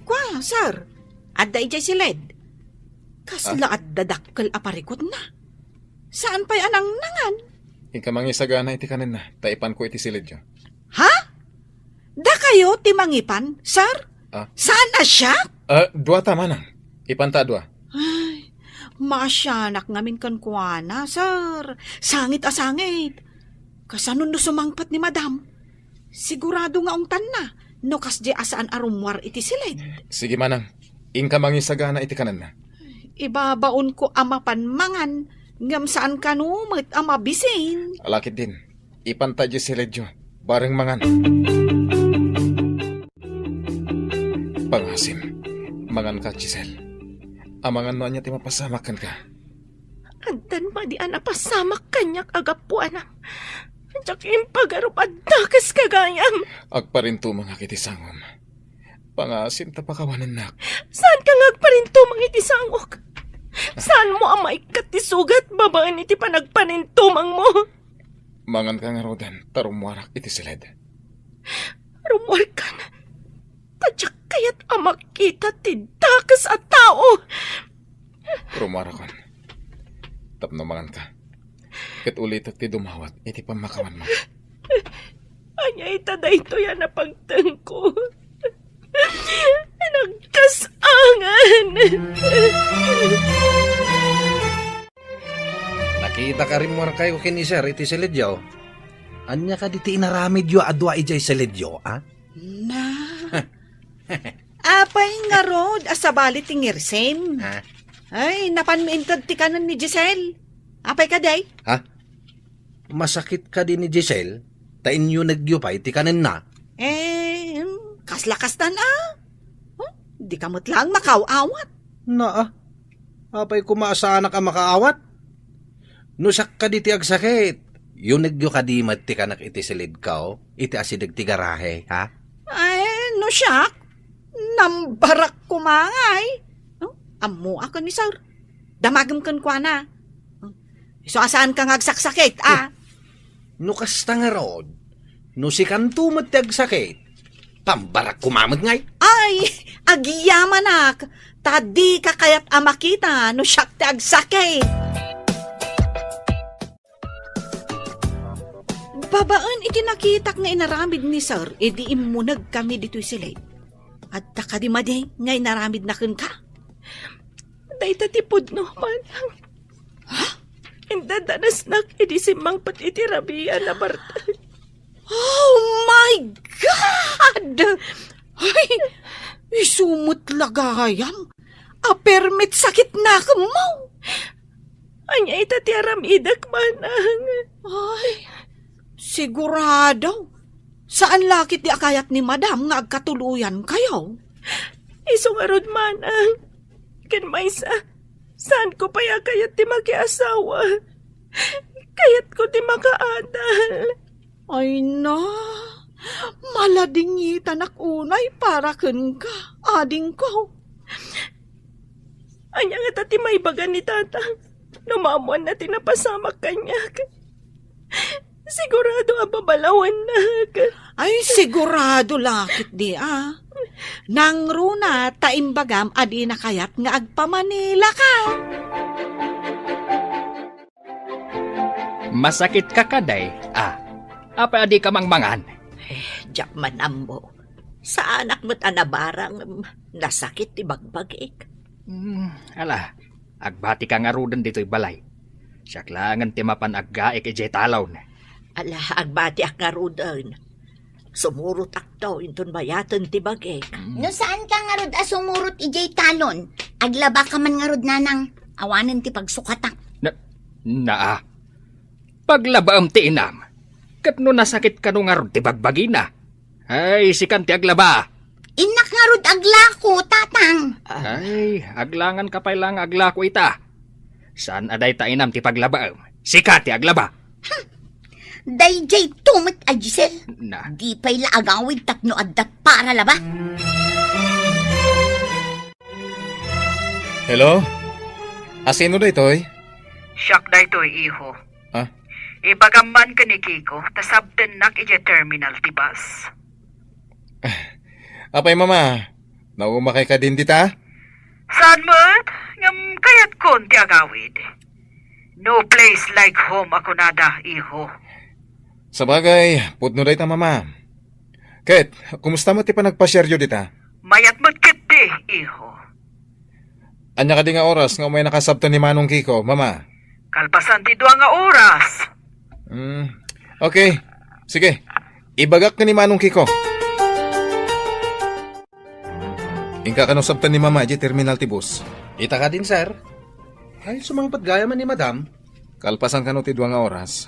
Kwa, sir. Adda ijay silid. Kasla adda dakkel aparikot na. Saan pa'y anang nangan? Ikamangisagana iti kanin na. Taipan ko iti silid yun. Ha? Da kayo timangipan, sir? Saan na siya? Dua ta manang. Ipanta dua. Ay, masyanak ngamin kan kuana, sir. Sangit asangit. Kasanon no sumangpat ni madam. Sigurado nga ungtan na. No kas di asaan arumwar iti silid. Sige manang. Ikamangisagana iti kanin na. Ibabaon ko amapan mangan. Ngam saan ka numit amabisin. Alakit din. Ipanta di silid yun. Bareng mangan. Pangasim. Mangan ka, Giselle. Amangan no anya ti mapasamakan ka. Antan pa di anapasamak kanyak agapuan ang. Diyak impagarup at dakas kagayam. Agparinto mga kitisangom. Pangasim tapakawanan nak. Saan ka nga agparinto mga itisangok? Saan mo ang maikat ti sugat babaan iti panagpanintumang mo? Mangan ka nga rodan, tarumwarak iti silid. Rumwar ka na. Tadyak kayat amak kita ti dak kas at tao. Pero marakon. Tapno mangan ka. Kat ulit at ti dumawat, iti pamakawan mo. Anya itada ito yan na pagtangko. Nagkasangan. Nakita ka rin mo na kayo kini sir, iti silidyo. Anya ka diti inaramid yo adwa ijay silidyo, ha? Na. Apay nga rod, asabali tingirsem. Ha? Ay, napanmaintad ti kanan ni Giselle. Apay ka, day? Ha? Masakit ka din ni Giselle? Tain nyo nagyupay, ti kanin na. Kaslakas na na. Di kamot lang makaawat. Na, apay kumaasana ka makaawat. Nusak ka di ti agsakit. Yung nagyo ka di mat ti kanak iti silid ka, iti asidag ti garahe, ha? Ay, no siyak. Nambarak kumangay. Amu ako ni Sir. Damagam kan kwa na. So asaan ka ngagsaksakit, No kasta nga rod. No si kanto mat ti agsakit. Pambarak kumamad ngay. Ay, agiyamanak. Tadi ka kaya't amakita no siyak ti agsakit. Babaan iti nakitak nga inaramid ni Sir, edi imunag kami dito'y silid. At takadimaday nga inaramid na kun ka. Day tatipod no, manang. Ha? Indadanas nak, edi simang pat itirabiya na bartay. Oh my God! Ay, isumot lagayam. Permit sakit na mo. Anya itatiaram idak, manang. Ay, sigurado. Saan lakit di akayat ni Madam nga agkatuluyan kayo? Isungarod, manang. Kan maysa, saan ko paya kayat ti makiasawa? Kayat ko ti makaadal. Ay na, maladingitan unay para kun ka, ading ko. Anya nga tati may bagan ni tata. Numamuan na tinapasamak kanya. Sigurado ang babalawan na. Ay, sigurado lakit di Nang runa, taimbagam, adi na kayat nga agpamanila ka. Masakit ka kaday, apa adi ka mangmangan? Jakman ambo. Sa anak mo't anabarang nasakit ti bagbagik. Ala, agbati ka nga rudan dito'y balay. Siyaklangan ti mapan aggaik ijay talaw na. Ala, agbati ak nga rudan. Sumurot akto, inton bayatan ti bagik. No saan ka nga rod sumurot ijay talon? Aglaba ka man nga rod nanang awanan ti pagsukatak. Paglabaam ti inam. Kat no nasakit ka no nga rod ti bagbagina. Ay, sikan ti aglaba. Inak nga rod aglako, tatang. Ay, aglangan ka pa'y lang aglako ita. Saan aday ta inam ti paglabaam? Sika ti aglaba. Dayjay tumat a Giselle. Na. Di pa'y laagawid tapno addat para laba. Hello? Asino da ito'y? Siyak da ito'y, iho. Ah? Ibagaman ka ni Kiko, tasabten nak ije terminal ti bus. Apay mama, naumakay ka din dita? Saan mo't? Ngam kayat kon ti agawid. No place like home ako nada, iho. Sabagay, pudno day ta mama. Ket, kumusta mo ti pa nagpasyeryo dita? Mayat mo't kiti, iho. Anya ka di nga oras nga may nakasabtan ni Manong Kiko, mama? Kalpasan ti duwa nga oras. Okay, sige. Ibagak ka ni Manong Kiko. Ingka ka no sabtan ni mama di terminal ti bus. Ita ka din, sir. Ay, sumangpat gaya man ni madam. Kalpasan ka no ti duwa nga oras.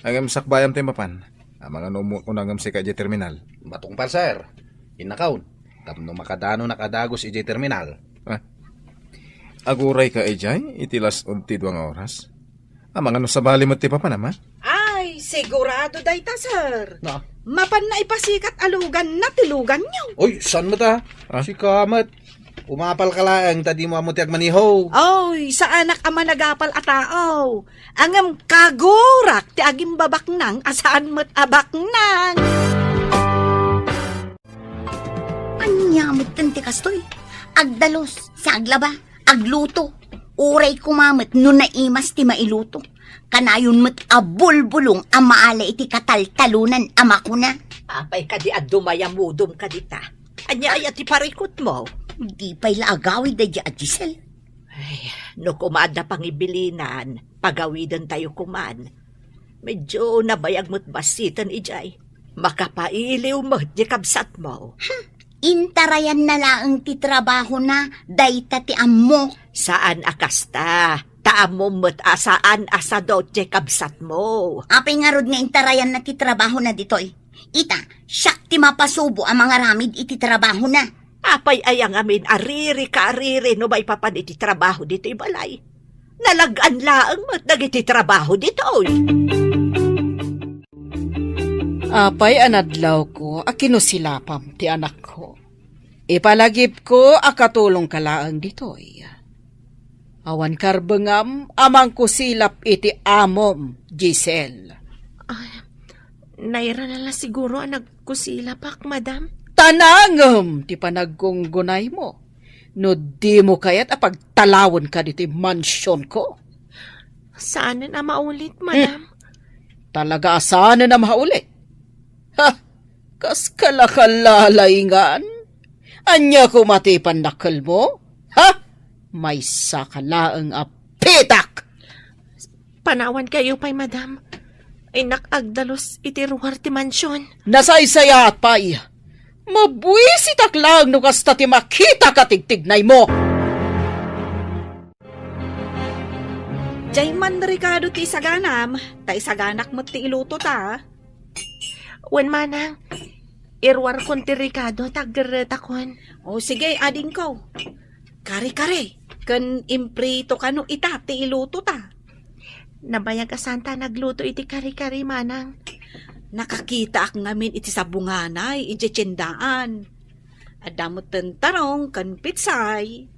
Agam sakbayam ti mapan. Amang ano unangam si ka di terminal. Matungpal, sir. Inakaw. Tapno makadano nakadagos ijay terminal. Aguray ka ijay, itilas ti duwa nga oras. Amang ano sabali mo ti papa naman? Ay, sigurado day ta, sir. Na? Mapan na ipasikat alugan na tilugan niyo. Oy, saan mo ta? Si Kamat. Umapal ka lang, tadi mo amutiag maniho. Oy, sa anak ama nagapal atao. Angam kagurak, ti agim babak nang, asaan mo't abak nang. Anya mo't kanti kastoy. agdalos, sa aglaba, agluto. Uray kumamat no naimas ti mailuto. Kanayon met abulbulong ang maala iti kataltalunan ama ko na. Apay ka di adumayamudom ka dita. Anya ay ti parikot mo. Di pa'y laagawi da di Gisel. Ay, no kumada pangibilinan, pagawidan tayo kuman. Medyo nabayag mo't basitan ijay. Makapailiw mo di kabsat mo. Intarayan na laang ti trabaho na, dayta ti ammo. Saan akasta? Taamo mo't asaan asado di kabsat mo. Apay nga rod nga intarayan na ti trabaho na ditoy. Ita, siyak ti mapasubo ang mga ramid iti trabaho na. Apay ayang amin ariri ka ariri no may papan iti trabaho dito ibalay. Nalagaan laang mo't nagiti trabaho ditoy. Apay anadlaw ko, akinusilapam ti anak ko. Ipalagip ko akatulong kalaang ditoy. Awan karbengam, amang kusilap iti amom, Gisel. Naira na lang siguro ang nagkusila pak, madam. Tanangam, ti panagkunggunay mo. No di mo kaya't apagtalawon ka dito mansyon ko. Saan na maulit, madam? Talaga saan na maulit? Ha, kas kalakalalayingan? Anya ko matipan nakal mo? Ha? May sakalaang apitak! Panawan kayo pa'y, madam. Ay nakagdalos iti ruwar ti mansyon. Nasaysaya at pa'y. Mabuisitak lang no kasta ti makita katigtignay mo. Jayman Ricardo ti saganam, tay saganak mo ti iluto ta. Wen manang, irwar kon ti Ricardo taggeretakon. O sige, ading ko. Kare-kare, kan imprito ka no ita ti iluto ta. Nabayag asanta nagluto iti kari-kari manang. Nakakita ak ngamin iti sabunganay, iti tsendaan. Adamot tarong kan pitsay.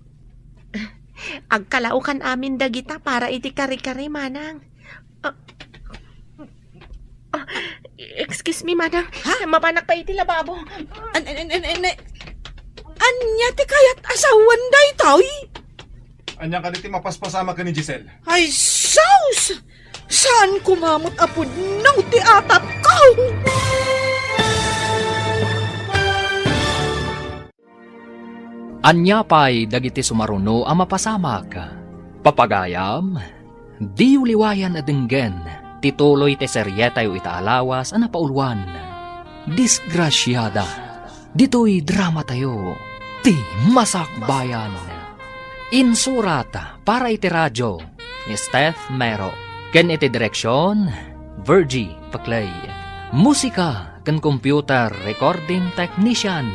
Agkalaukan amin dagita para iti kari-kari manang. Excuse me, madam. Ha? Mapanak pa iti lababo. Anya ti kayat asawan day toy? Anya ka diti mapaspasama ka ni Gisel. Ay, saus! Saan kumamot apod ng ti atap ko? Anya pa'y dagiti sumaruno ang mapasamak. Papagayam, di uliwayan adenggen, tituloy te seryetayo itaalawas ang napauluan. Disgrasyada, dito'y drama tayo, ti masakbayan. Insurata para iti radyo ni Steph Mero. Ken iti direksyon, Virgie Paclay. Musika ken computer recording technician,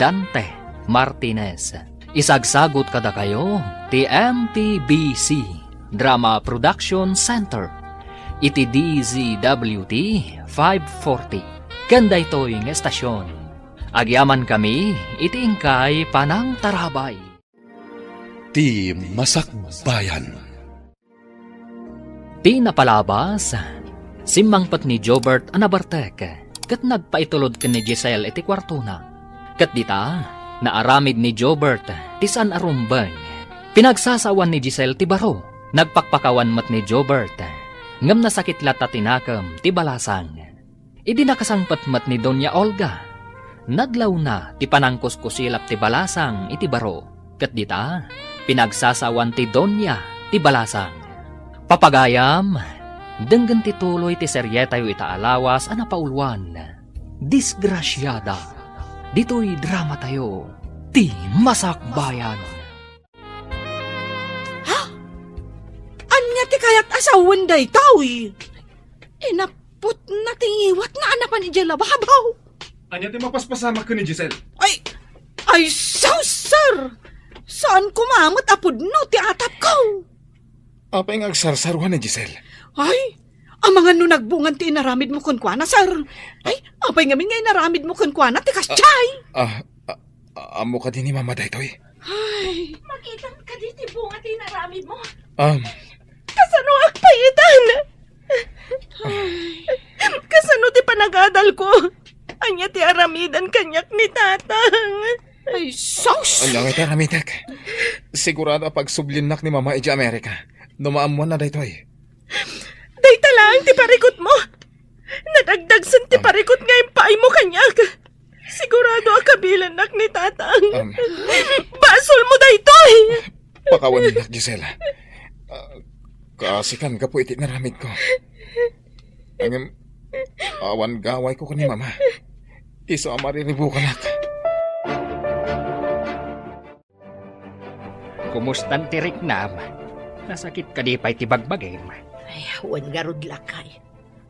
Dante Martinez. Isagsagot kada kayo, ti MTBC Drama Production Center. Iti DZWT 540. Kanda ito'y ng estasyon. Agyaman kami, iti ingkay Panang Tarabay. Ti Masakbayan. Ti napalabas, simmangpat ni Jobert anabartek, kat nagpaitulod ken ni Giselle iti kwarto na. Kat dita, naaramid ni Jobert, ti san arumbang. Pinagsasawan ni Giselle ti baro, nagpakpakawan mat ni Jobert, ngam nasakit lata tinakam ti balasang. Idi nakasangpat mat ni Doña Olga, nadlaw na ti panangkuskusilap ti balasang iti baro. Kat dita, pinagsasawan ti Doña ti balasang. Papagayam, denggan tituloy ti seryetayo itaalawas ang napauluan. Disgrasyada, dito'y drama tayo, ti masakbayan. Ha? Anya ti kayat asawan day tawi? Inapot na tingiwat na anapan ni Jalababaw. Anya ti mapaspasama ka ni Gisel. Ay, so, sir! Saan kumamot apod no ti atap ko? Apay nga agsarsaruhan ni Gisel. Ay, ang mga no nagbungan ti inaramid mo kunkwana, sir. Ay, apay ngamin nga inaramid mo kunkwana ti kasyay. Amo ka din ni Mama Daytoy. Ay, Makita ka di ti bunga ti naramid mo. Kasano agpayitan? Kasano ti panagadal ko? Anya ti aramidan kanyak ni tatang. Ay, sos! Ano nga ramitek? Sigurado pag sublinak ni Mama iti Amerika. Numaamuan na dito eh. Dayta lang, ti parikot mo. Nadagdagsan ti parikot nga yung paay mo kanyag. Sigurado ang kabilanak ni tatang. Basol mo dayto eh. Pakawan nak, Gisela. Kaasikan ka po iti naramid ko. Ang awan gaway ko ni Mama. Iso ang mariribu ka nak. Kumustan ti Riknam? Nasakit ka di pa'y tibagbagim. Ay, awan garod lakay.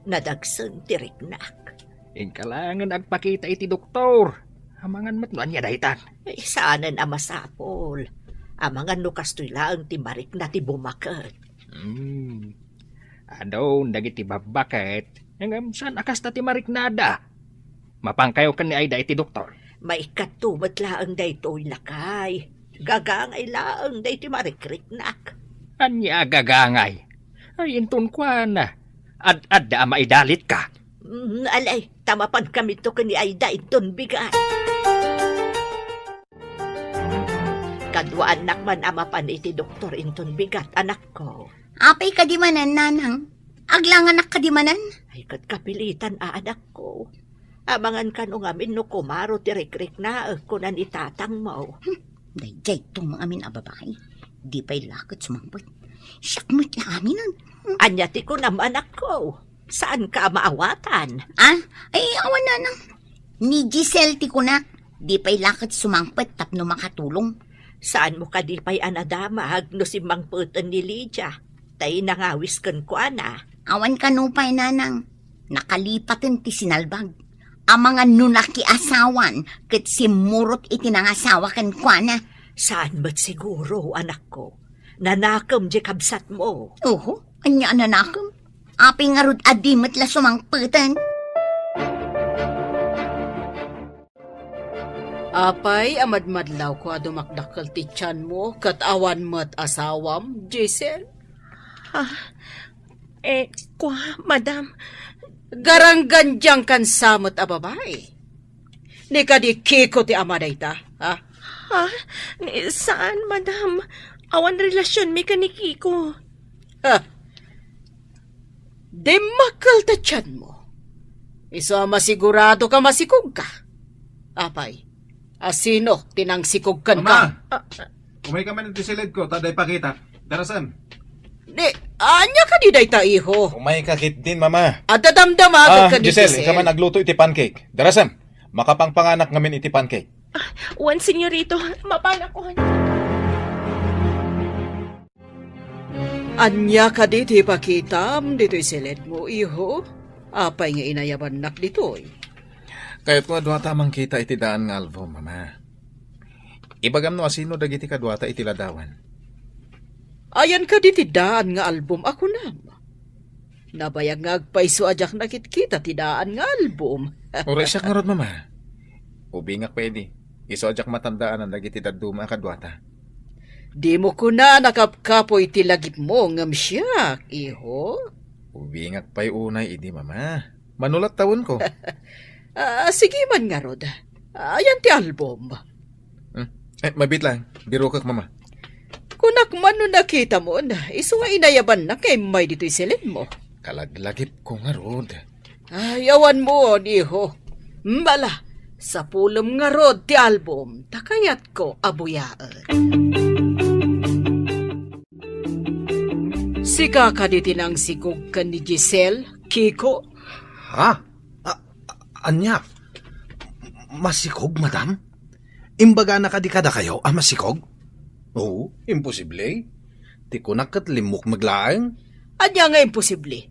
Nadagsan ti Riknak. Ingkalangan agpakita iti doktor. Amangan matnuan niya dahitan. Ay, saanan amasapol. Amangan no kastoy lang ti marik na ti bumakat. Adon, dagiti babaket. Hanggang saan akas na ti mariknada? Mapangkayo ka ni Aida iti doktor. May katumat laang daytoy lakay. Gagangay laang dayti marikriknak. Anya gagangay? Ay, intun kwa na. Ad-adda maidalit ka. Alay, tamapan kami to kani Aida iton bigat. Kadwaan nakman amapan iti doktor inton bigat, anak ko. Apay kadimanan, nanang. Aglangan nak kadimanan. Ay, kapilitan anak ko. Amangan ka nung amin no kumaro tirik-rik na kunan itatang mo. Dayjay itong mga amin ababay. Di pa'y lakot sumangpot. Syakmut na aminan. Anyati ko naman ako. Saan ka maawatan? Ay, awan na nang. Ni Giselle ti kunak. Di pa'y lakot sumangpot tapno makatulong. Saan mo ka di pa'y anadamag no si mangputan ni Lydia? Tay nangawis kan ko ana. Awan ka no pa'y nanang. Nakalipatin ti sinalbag. Ang mga nunaki asawan kat si murot itinangasawa kan kuana. Saan ba't siguro, anak ko? Nanakam di kabsat mo. Oo, anya nanakam. Api nga rod adimat la sumangputan. Apay, amadmadlaw ko dumakdakal ti tiyan mo, kat awan mo't asawam, Giselle? Kwa, madam. Garanggandyang kan samot a babae. Ni ka di kiko ti amaday ta, ha? Saan, madam? Awan relasyon mi ka ni Kiko. Di makal ta tiyan mo. Isa masigurado ka masikog ka. Apay, asino tinangsikog kan ka? Mama! Umay ka man iti silid ko, taday pakita. Darasan. Di, anya ka di day ta, iho. Umay ka kit din, Mama. Adadamdamagad ka di Giselle, ikaw man nagluto iti pancake. Darasan, makapangpanganak ngamin iti pancake. Juan, senyorito, mapanakuhan. Anya ka di ti pakitam, dito'y silid mo, iho. Apay nga inayaban nak dito'y. Kahit ko adwata mang kita iti daan nga album, Mama. Ibagam no asino dagiti kadwata iti ladawan. Ayan ka di ti daan nga album ako nam. Nabayag nga agpaiso ajak nakit-kita ti daan nga album. Oray siya nga rod, Mama. Ubi nga pwede. Iso ajak matandaan ang dagiti daduma kadwata. Di mo ko na nakapkapoy ti lagip mo ngam siya, iho. Ubi nga pa'y unay, idi, Mama. Manulat tawon ko. Sige man nga rod. Ayan ti album. Mabit lang. Biro kak, Mama. Kunak man no nakita mo na, iso nga inayaban na kay may dito'y silid mo. Kalaglagip ko nga rod. Ayawan mo, iho. Mbala, sa pulom nga rod ti album, takayat ko abuyaan. Sika ka di tinang sigog ka ni Giselle, Kiko? Anya? Masikog, madam? Imbaga na kadikada kayo, masikog? Oo, imposible. Di ko nakatlimok maglaang. Anya nga imposible.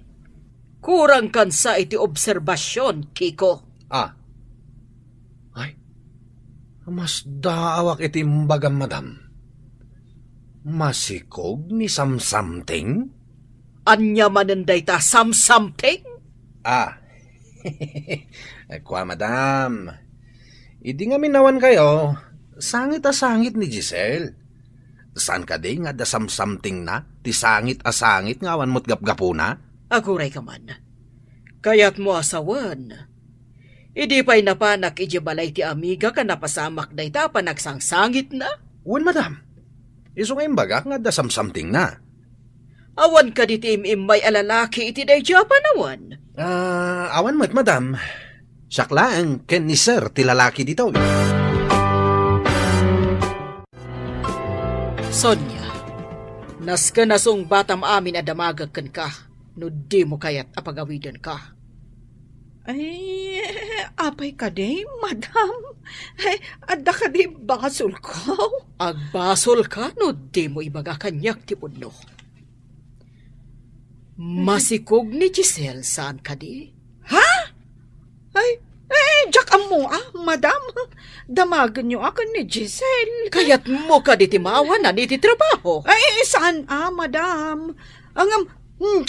Kurang kan sa iti obserbasyon, Kiko. Ay, mas daawak iti imbagam, madam. Masikog ni something? Anya mananday ta something? Kwa, madam. Idi nga minawan kayo, sangit ni Giselle. Saan ka di nga da something na? Ti sangit nga awan mo't gapgapo na? Aguray ka man. Kaya't mo asawan. Idi pa'y napanak balay ti amiga ka napasamak day ta pa nagsangsangit na. Wen, madam. Iso nga imbaga nga da something na. Awan ka di ti imimbay alalaki iti day Japan awan. Awan mo't, madam. Sakla ang ken ni sir ti lalaki dito. Sonya, nas ka nasong batam amin adamagakan ka, no di mo kayat apagawidan ka. Ay, apay ka di, madam. Ay, adda ka di basol ko. Agbasol ka, no di mo ibaga kanyak ti pudno. Masikog ni Giselle, saan ka di? Ha? Ay, jak mo madam. Damagan niyo ako ni Giselle. Kaya't mo ka di timawan na di ti trabaho. Ay, saan madam?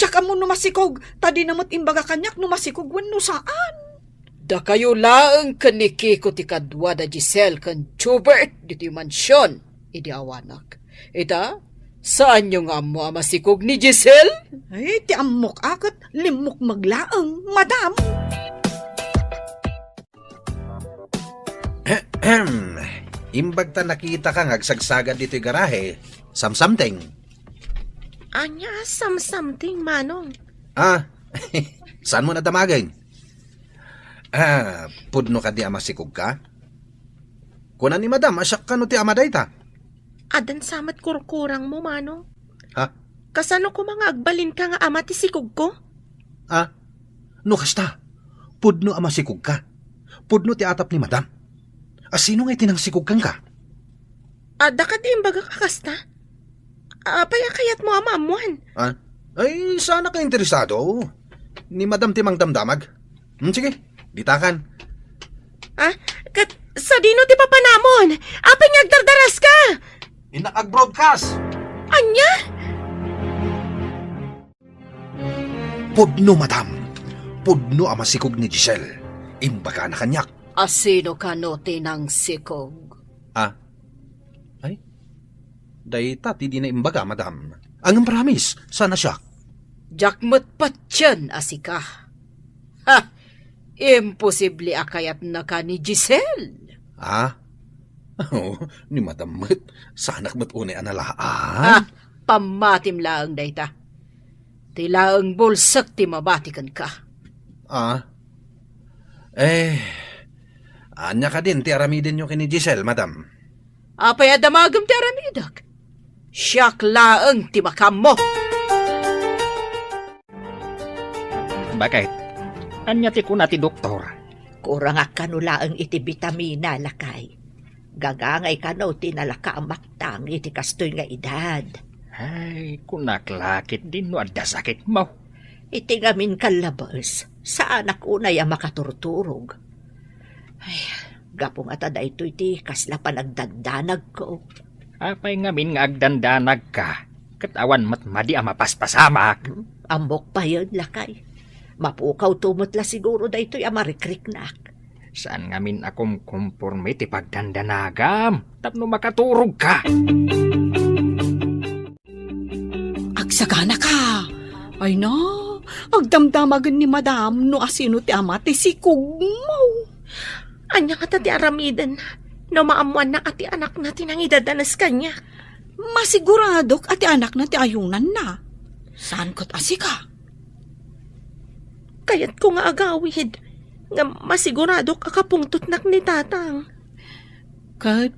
Jak mo numasikog. Tadi namot imbaga kanyak numasikog wano saan? Da kayo laang kanikiko ti kadwa da Giselle kan Chubert di ti mansyon. Idi awanak. Ita, saan yung amo masikog ni Giselle? Ay, ti amok akot limok maglaang, madam. Imbag ta nakita kang agsagsagad dito'y garahe, something. Anya, something, manong. Saan mo na damagay? Pudno ka di amasikog ka? Kuna ni madam, asyak ka no ti amaday ta. Adan samat kurkurang mo, manong. Ha? Kasano ko mga agbalin ka nga ama ti sikog ko? No kasta, pudno amasikog ka. Pudno ti atap ni madam. Sino nga'y tinangsikog kang ka? Da ka di imbaga kakasta? Payakayat mo amamuan. Ay, sana ka interesado. Ni madam timang damdamag. Sige, ditakan. Sa dino ti papanamon? Apay ngagdardaras ka? Inakag-broadcast. Anya? Pudno, madam. Pudno amasikog ni Giselle. Imbaga na kanyak. Asino ka no tinang sikog? Ay? Dayta, ti di na imbaga, madam. Ang promise, sana siya. Jakmat patyan, asika. Ha! Imposible akayat na ka ni Giselle. Ni madam mat. Sanak mat unay analaan. Pamatim laang dayta. Ti laang bulsak ti mabatikan ka. Anya ka din, ti aramidin nyo kini Giselle, madam. Apay adamagam ti aramidak. Siyak laang ti makam mo. Bakit? Anya ti kuna ti doktor? Kurang kanulaang iti bitamina lakay. Gagangay kano tinalaka ang maktang iti kastoy nga edad. Ay, kunaklakit din no adda sakit mo. Iti ngamin kalabas, saan ako unay ang makaturturog. Ay, gapong atada ito iti kasla pa nagdandanag ko. Apay ngamin nga agdandanag ka. Katawan matmadi ang mapaspasamak. Ambok pa yun, lakay. Mapukaw tumutla siguro da ito'y amarikriknak. Saan ngamin akong kumporme ti pagdandanagam? Tapno makaturog ka. Agsagana ka. Ay na, agdamdamagan ni madam no asino ti ama ti sikog mo. Anya ka ti aramidan no maamuan na ati anak na tinangidadanas kanya. Masiguradok ati anak na ti ayunan na. Saan ko't asika? Kayat ko nga agawid nga masiguradok akapungtutnak ni tatang. Kat,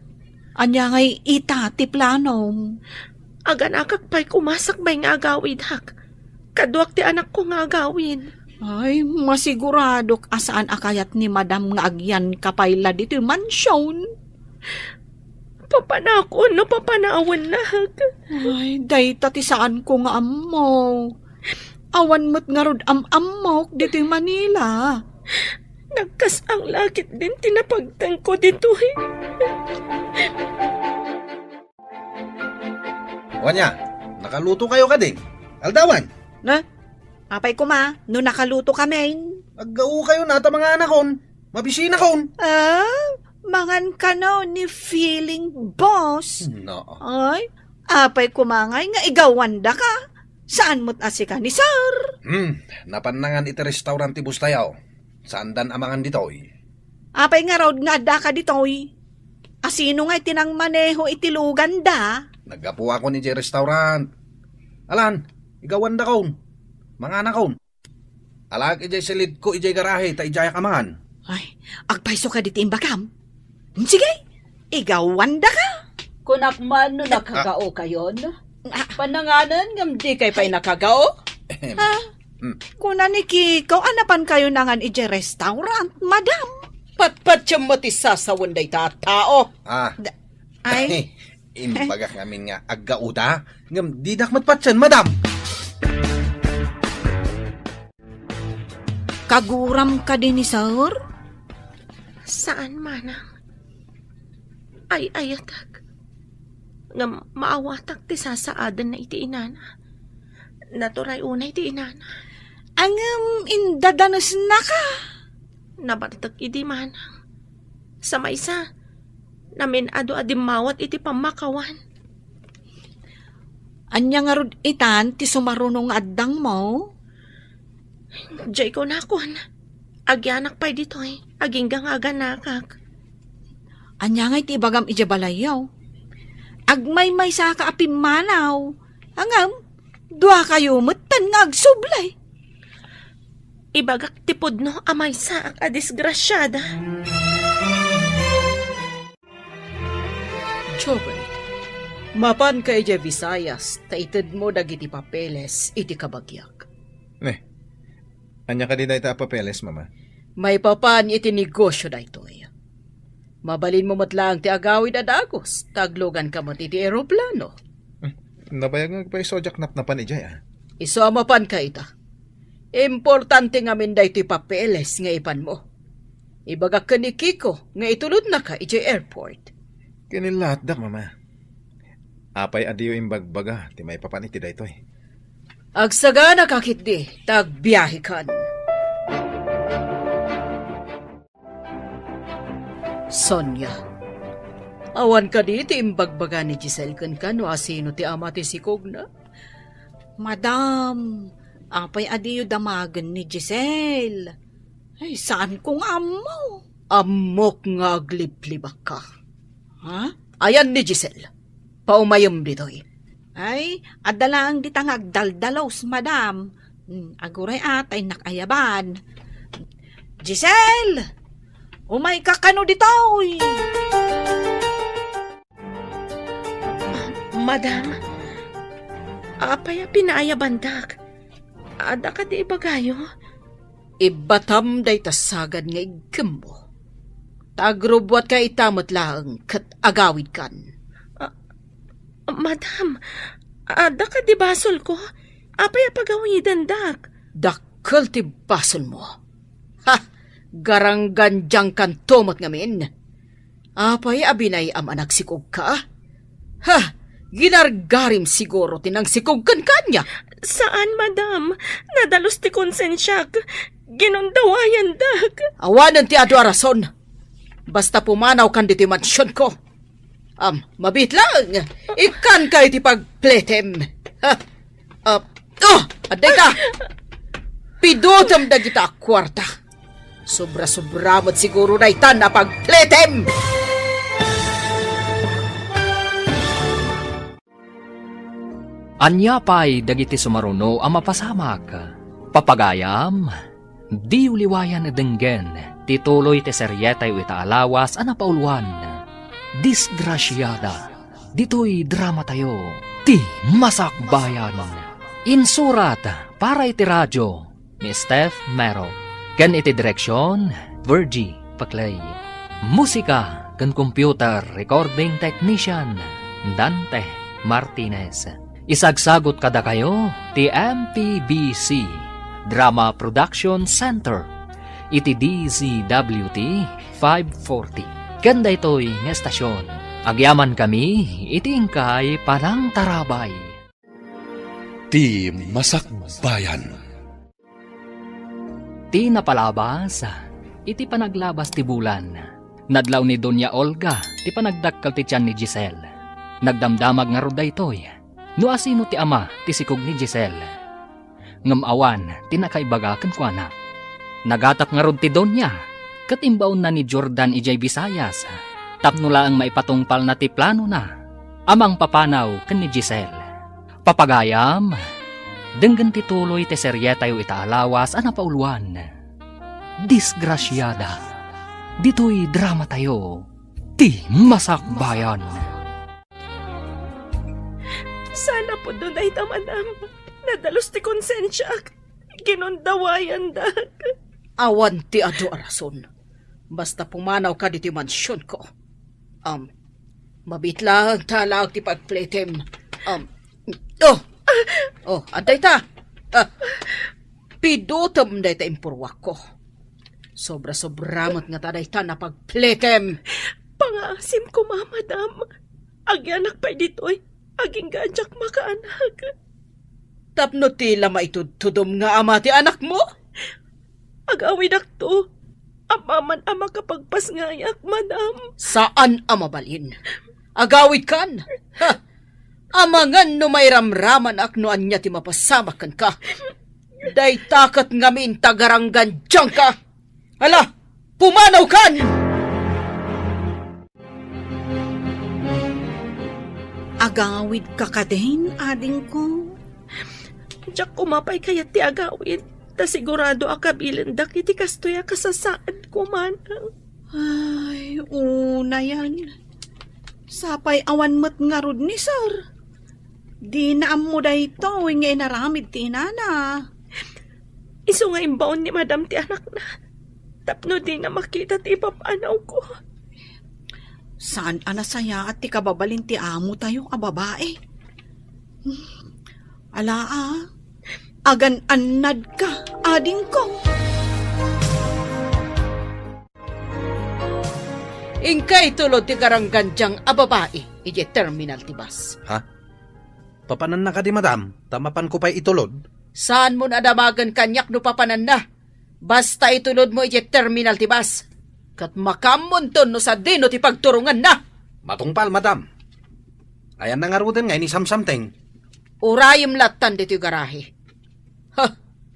anya ngay ita ti planom. Aganakak pa'y kumasakbay nga agawid hak. Kaduak ti anak ko nga agawid. Ay, masiguradok asaan akayat ni madam nga agyan kapayla dito yung mansyon. Papanakon no papanawan na. Ay, dayta ti saan ko nga ammo. Awan mo't nga rod amok dito yung Manila. Nagkas ang lakit din tinapagtang ko dito eh. Wanya, nakaluto kayo ka din. Aldawan. Na? Apay ko no nakaluto kami. Aggao kayo na ta mga anak kon. Mabisina kon. Mangan ka ni feeling boss. No. Ay, apay kumangay nga igawanda ka. Saan mo't asika ni sir? Napanangan iti restaurant ti Bustayaw. Saan dan amangan ditoy? Apay nga raw nga da ka ditoy. Asino nga itinang maneho itilugan da? Nagapo ako ni Jay restaurant. Alan, igawan da kaon. Mga anak kaon. Alag ijay silid ko ijay garahe ta ijay kamahan. Ay, agpaiso ka dito imbakam. Sige, igawan da ka. Kunak man no nakagao kayon. Pananganan ngam di kay pay nakagao. Ha? Kuna ni Kiko, anapan kayo nangan ije restaurant, madam. Patpat siya matisasawan day tao. Ay. Imbagak namin nga agauda. Ngam di dakmatpatsan, madam. Kaguram ka din ni sir? Saan manang? Ay ayatag. Nga maawatak ti sasaadan na iti inana. Naturay unay ti inana. Ang indadanos na ka. Nabartag iti manang. Sa maysa, namin ado-adim mawat iti pamakawan. Anya nga rod itan ti sumarunong addang mo? Diyay ko nakon. Agyanak pa'y dito'y. Aginggang aganakak. Anya nga iti bagam ija balayaw. Agmay-may sa kaapim manaw. Angam, dua kayo matan nga agsublay. Ibagak tipod no amay sa ak adisgrasyada. Jobert, mapan ka ija Visayas, taitid mo dagiti papeles iti kabagyak. Anya ka di ita papeles, mama? May papan iti negosyo da ito'y. Mabalin mo matlang ti agawid adagos, taglogan ka mat iti aeroplano. Nabayag nga pa isojak napnapan ijay, Iso amapan ka ita. Importante nga min da iti papeles nga ipan mo. Ibagak ka ni Kiko nga itulod na ka iti airport. Kinilat dak, mama. Apay adiyo imbagbaga, ti may papan iti da ito'y. Agsaga na kakit di, tagbiyahe kan. Sonia, awan ka di ti imbagbaga ni Giselle kan o asino ti ama ti sikog na? Madam, apay adiyo damagan ni Giselle. Ay, saan kong amo? Amok nga agliplibak ka. Ha? Ayan ni Giselle, paumayom dito'y. Ay, adalang ditang agdaldalos, madam. Aguray atay nakayaban. Giselle! Umay ka kano ditoy! Madam, apay pinayabandak. Ada ka di ibagayo? Ibatam day tasagad nga igkim mo. Tagrubwat ka itamot lang kat agawid kan. Madam, ada ka di basol ko? Apay pagawidan dak. Dakkel ti basol mo. Ha! Garangganjang kan tomot ngamin. Apay abinay am anak sikog ka? Ha! Ginargarim siguro tinang sikog kan kanya. Saan, madam? Nadalos ti konsensyak. Ginundawayan dak. Awanan ti ado arason. Basta pumanaw kan diti mansyon ko. Mabit lang. Ikan ka iti pagpletem. Aday ka. Pidutam da kita kwarta. Sobra-sobra mo't siguro na itan na pagpletem. Anya pa'y dagiti sumaruno ang mapasamak. Papagayam, di uliwayan denggen, tituloy te seryetay wita alawas ana pauluan. Disgrasyada, dito'y drama tayo, ti masakbayan. Insurat para iti radyo ni Steph Mero. Kan iti direksyon, Virgie Paclay. Musika kan computer recording technician, Dante Martinez. Isagsagot kada kayo, ti MPBC Drama Production Center. Iti DZWT 540. Ganda ito'y nga estasyon. Agyaman kami, itingkay parang tarabay. Ti Masakbayan. Ti napalabas, iti panaglabas ti bulan. Nadlaw ni Doña Olga, ti panagdakkal ti tiyan ni Giselle. Nagdamdamag nga roda ito'y. No asino ti ama, ti sikog ni Giselle. Ngamawan, ti nakaibagakan ko na. Nagatak nga rod ti Doña. Kat imbaon na ni Jordan ijay Visayas, tapno lang maipatungpal na ti plano na, amang papanaw ken ni Giselle. Papagayam, denggan tituloy ti serye tayo itaalawas ana pauluan. Disgrasyada, dito'y drama tayo, ti Masakbayan. Sana po doon ay tamanam. Nadalos ti konsensya. Ginundawayan dak. Awan ti ado arason. Basta pumanaw ka dito mansyon ko. Mabitlang talag ti pagpletem. Antay ta. Pidutom day ta impurwak ko. Sobra-sobramat nga taday ta na pagpletem. Pangasim ko, madam. Agyanak pa'y dito'y. Aging ganjak makaanak. Tapno tila maitudtudom nga ama ti anak mo? Agawid akto. Amaman ama kapagpas ngayak, madam. Saan ama balin? Agawid kan? Amangan no may ramraman akno anya ti mapasamakan ka. Day takat ngamin tagaranggan dyan ka. Hala, pumanaw kan! Agawid ka ka din, ading ko. Diyak kumapay kaya ti agawid. Ta sigurado akabilindak iti kastoya kasasaan ko, manang. Ay, una yan. Sapay awan mat nga rod ni sir. Di naam mo da ito, nga inaramid ti nana. Iso nga imbaon ni madam ti anak na. Tapno di na makita ti ipapanaw ko. Saan anasaya at ti kababalin ti amo tayo a babae? Alaa, agan-anad ka, ading ko. Ingkay tulod ti garanggan diyang a babae, ije terminal ti bus. Ha? Papanan na ka di, madam. Tamapan ko pa'y itulod. Saan mo nadamagan kanyak no papanan na? Basta itulod mo ije terminal ti bus. Kat makamunton no sa dino ti pagturungan na. Matungpal, madam. Ayan na nga ruden ngay ni samsamteng. Urayim latan dito yung garahe.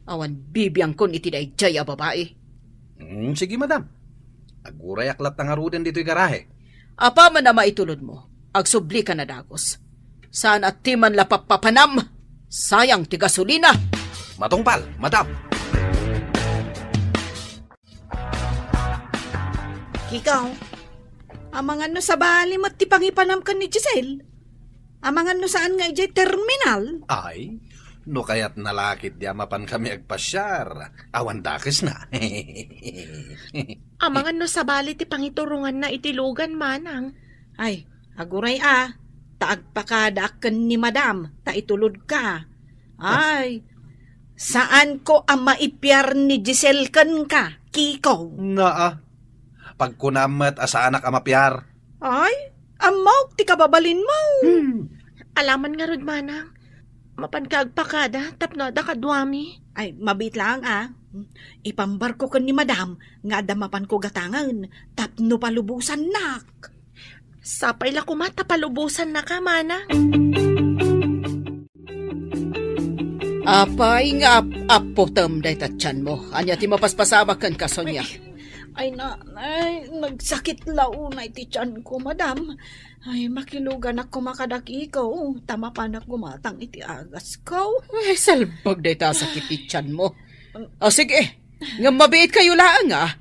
Awan bibiyang kon iti day jay a babae. Sige, madam. Aguray aklat na nga ruden dito yung garahe. Apa man na maitulod mo, agsubli ka na dagos. Saan at timan lapapapanam, sayang ti gasolina. Matungpal, madam. Ikaw, amangan no sa bali mat ti pangipanam kan ni Giselle. Amangan no saan nga ijay terminal. Ay, no kaya't nalakit di amapan kami agpasyar. Awan dakis na. Amangan no sa bali ti pangiturungan na itilugan, manang. Ay, aguray taagpakadakan ni madam, ta itulod ka. Ay, saan ko ang maipyar ni Giselle kan ka, Kiko? Naa, pagkunamat asa anak amapyar. Ay, amaw, ti kababalin mo. Alaman nga rod, manang. Mapankagpakada, tapno da kadwami. Ay, mabit lang Ipambar ko kan ni madam, nga damapan ko gatangan, tapno palubusan nak. Sapay la kumata palubusan na ka, manang. Apay nga apotem day tatyan mo. Anya ti mapaspasabakan ka, Sonia. Ay, nanay, nagsakit launay ti tiyan ko, madam. Ay, makilugan ako makadaki ko. Tama pa na gumatang iti agas ko. Ay, salbag day ta sakit ti tiyan mo. Sige, nga mabiit kayo laang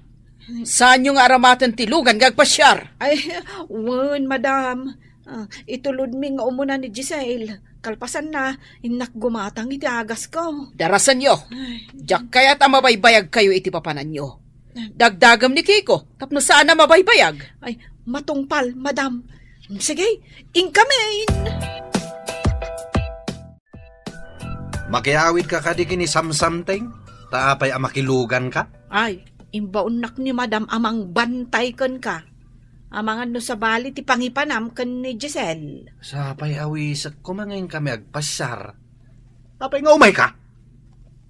Saan yung aramatan tilugan gagpasyar? Ay, wan, madam. Itulod mi nga umuna ni Giselle. Kalpasan na, inak gumatang iti agas ko. Darasan nyo. Diyak kaya't mabaybayag kayo iti papanan nyo. Dagdagam ni Kiko, tapno saan na mabaybayag? Ay, matungpal, madam. Sige, ingkamin. Makiawid ka kadiki ni samsamteng? Taapay amakilugan ka? Ay, imbaunak ni madam amang bantay kan ka. Amangan no sa bali ti pangipanam kan ni Giselle. Sapay awisak kumangayin kami agpasyar. Apay nga umay ka?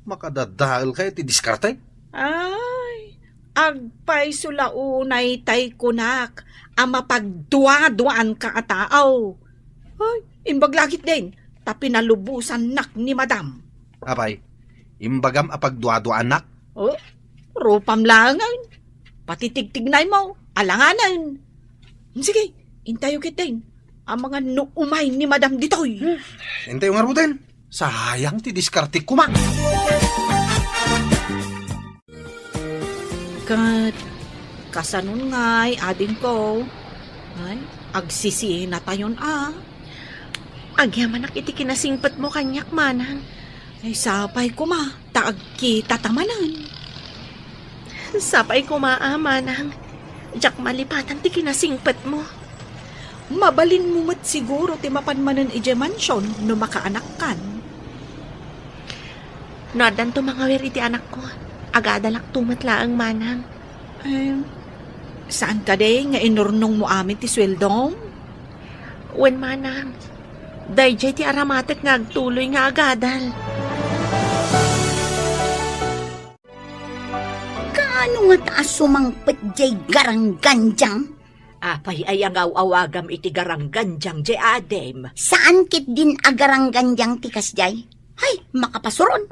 Makadadahal kayo ti diskarte? Ay, agpay sulaunay tay kunak, ama pagduwa-duaan ka ataaw. Ay, imbaglagit din, tapi nalubusan nak ni madam. Apay, imbagam apagduwa-duaan nak? Oh, rupam langan. patitigtignay mo, alanganan. Sige, intayo kitin. Ang mga umay ni Madam Ditoy. Hintay nga Ruden. Sayang ti diskarte ko ma. Kat, kasanon nga'y adin ko. Ay, agsisihin na tayon Agyaman iti kinasingpat mo kanyak, manang. Ay, sapay ko ma, taag kita tamanan. Sapay ko manang. Jak malipatan ti kinasingpat mo. Mabalin mo mat siguro ti mapanmanan ije mansyon no makaanak kan. Nadan to mga iti anak ko. Agadalak tumatlaang manang. Saan ka de nga inurnong mo amin ti sweldong? Wen manang. Dayjay ti aramatek nga agtuloy nga agadal. Kaano nga taas sumangpet jay garangganjang? Apay ay ang awawagam iti garangganjang jay adem. Saan kit din agarangganjang tikas jay? Hay, makapasuron.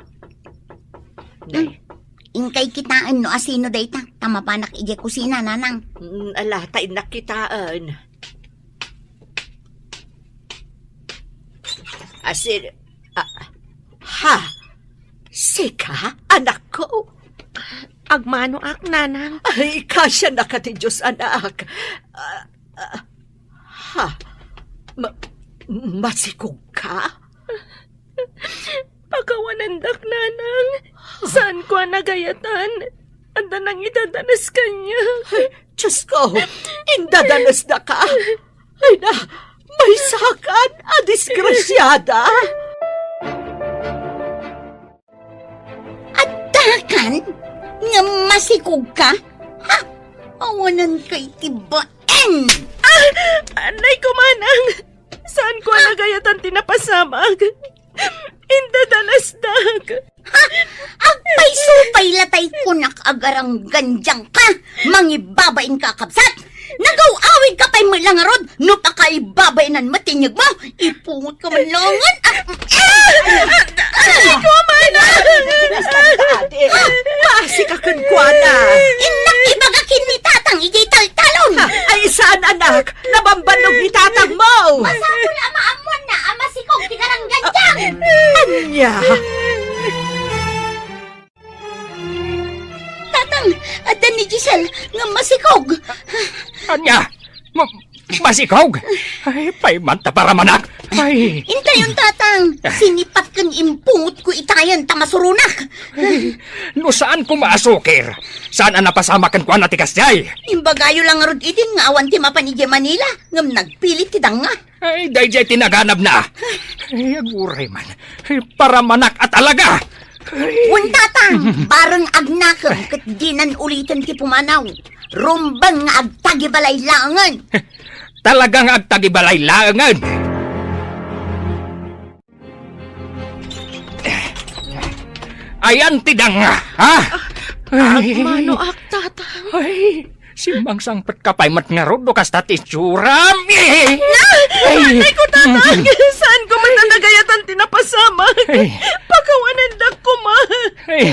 Ingkay kitaan no asino dayta. Tama pa ije kusina, nanang. Alatay nakitaan. Asin, Sika, anak ko. Agmano ak, nanang. Ay, kasya na ka ti Diyos, anak. Masikog ka? Pagkawanandak, nanang. Saan ko nagayatan? Anda nang idadanas kanya. Ay, Diyos ko, indadanas na ka. Ay na, may sakan, disgrasyada. At takan? Nga masikog ka? Ha? Awanan kay tibaen! Anay ko, manang. Saan ko nagayatan tinapasamag? Indadalasdag. Ha? Agpay supay latay kunak agarang ganjang ka. Mangibabain ka kapsat. Nagaw-awid ka pa'y malangarod. No pa ka ibabainan matinyag mo. Ipungot ka malangan. Anay ko, manang. Pasi ka kunkwana. Inak ibagakin ni tatang ijay taltalon. Ay saan anak? Nabambanog ni tatang mo. Masabol amaamon na amasikog ti karang ganjang. Anya? Tatang, adan ni Giselle nga masikog. Anya, masikog? Ay, paimanta para manak. Ay, Intayon tatang, sinipat kang impungot ko itayan tamasurunak. no saan ko maasukir? Saan ang napasamakan ko na tikas jay? Imbagayo lang rod itin nga awan ti mapanidya Manila, ngam nagpilit ti danga. Ay, dayjay tinaganap na. Ay, aguray man. Ay, para manak at alaga. Wan tatang, parang agnakam kat dinan ulitin ti pumanaw. Rumbang nga agtagibalay langan. Talagang agtagibalay langan. Ayan tidanga, ha? Agmano ak, tatang. Ay, simbang sangpet kapay mat nga rodo kas tatis churam. Anay ko, tatang. Saan ko man nanagayatan tinapasamag? Pagkawanandak ko, ma. Ay,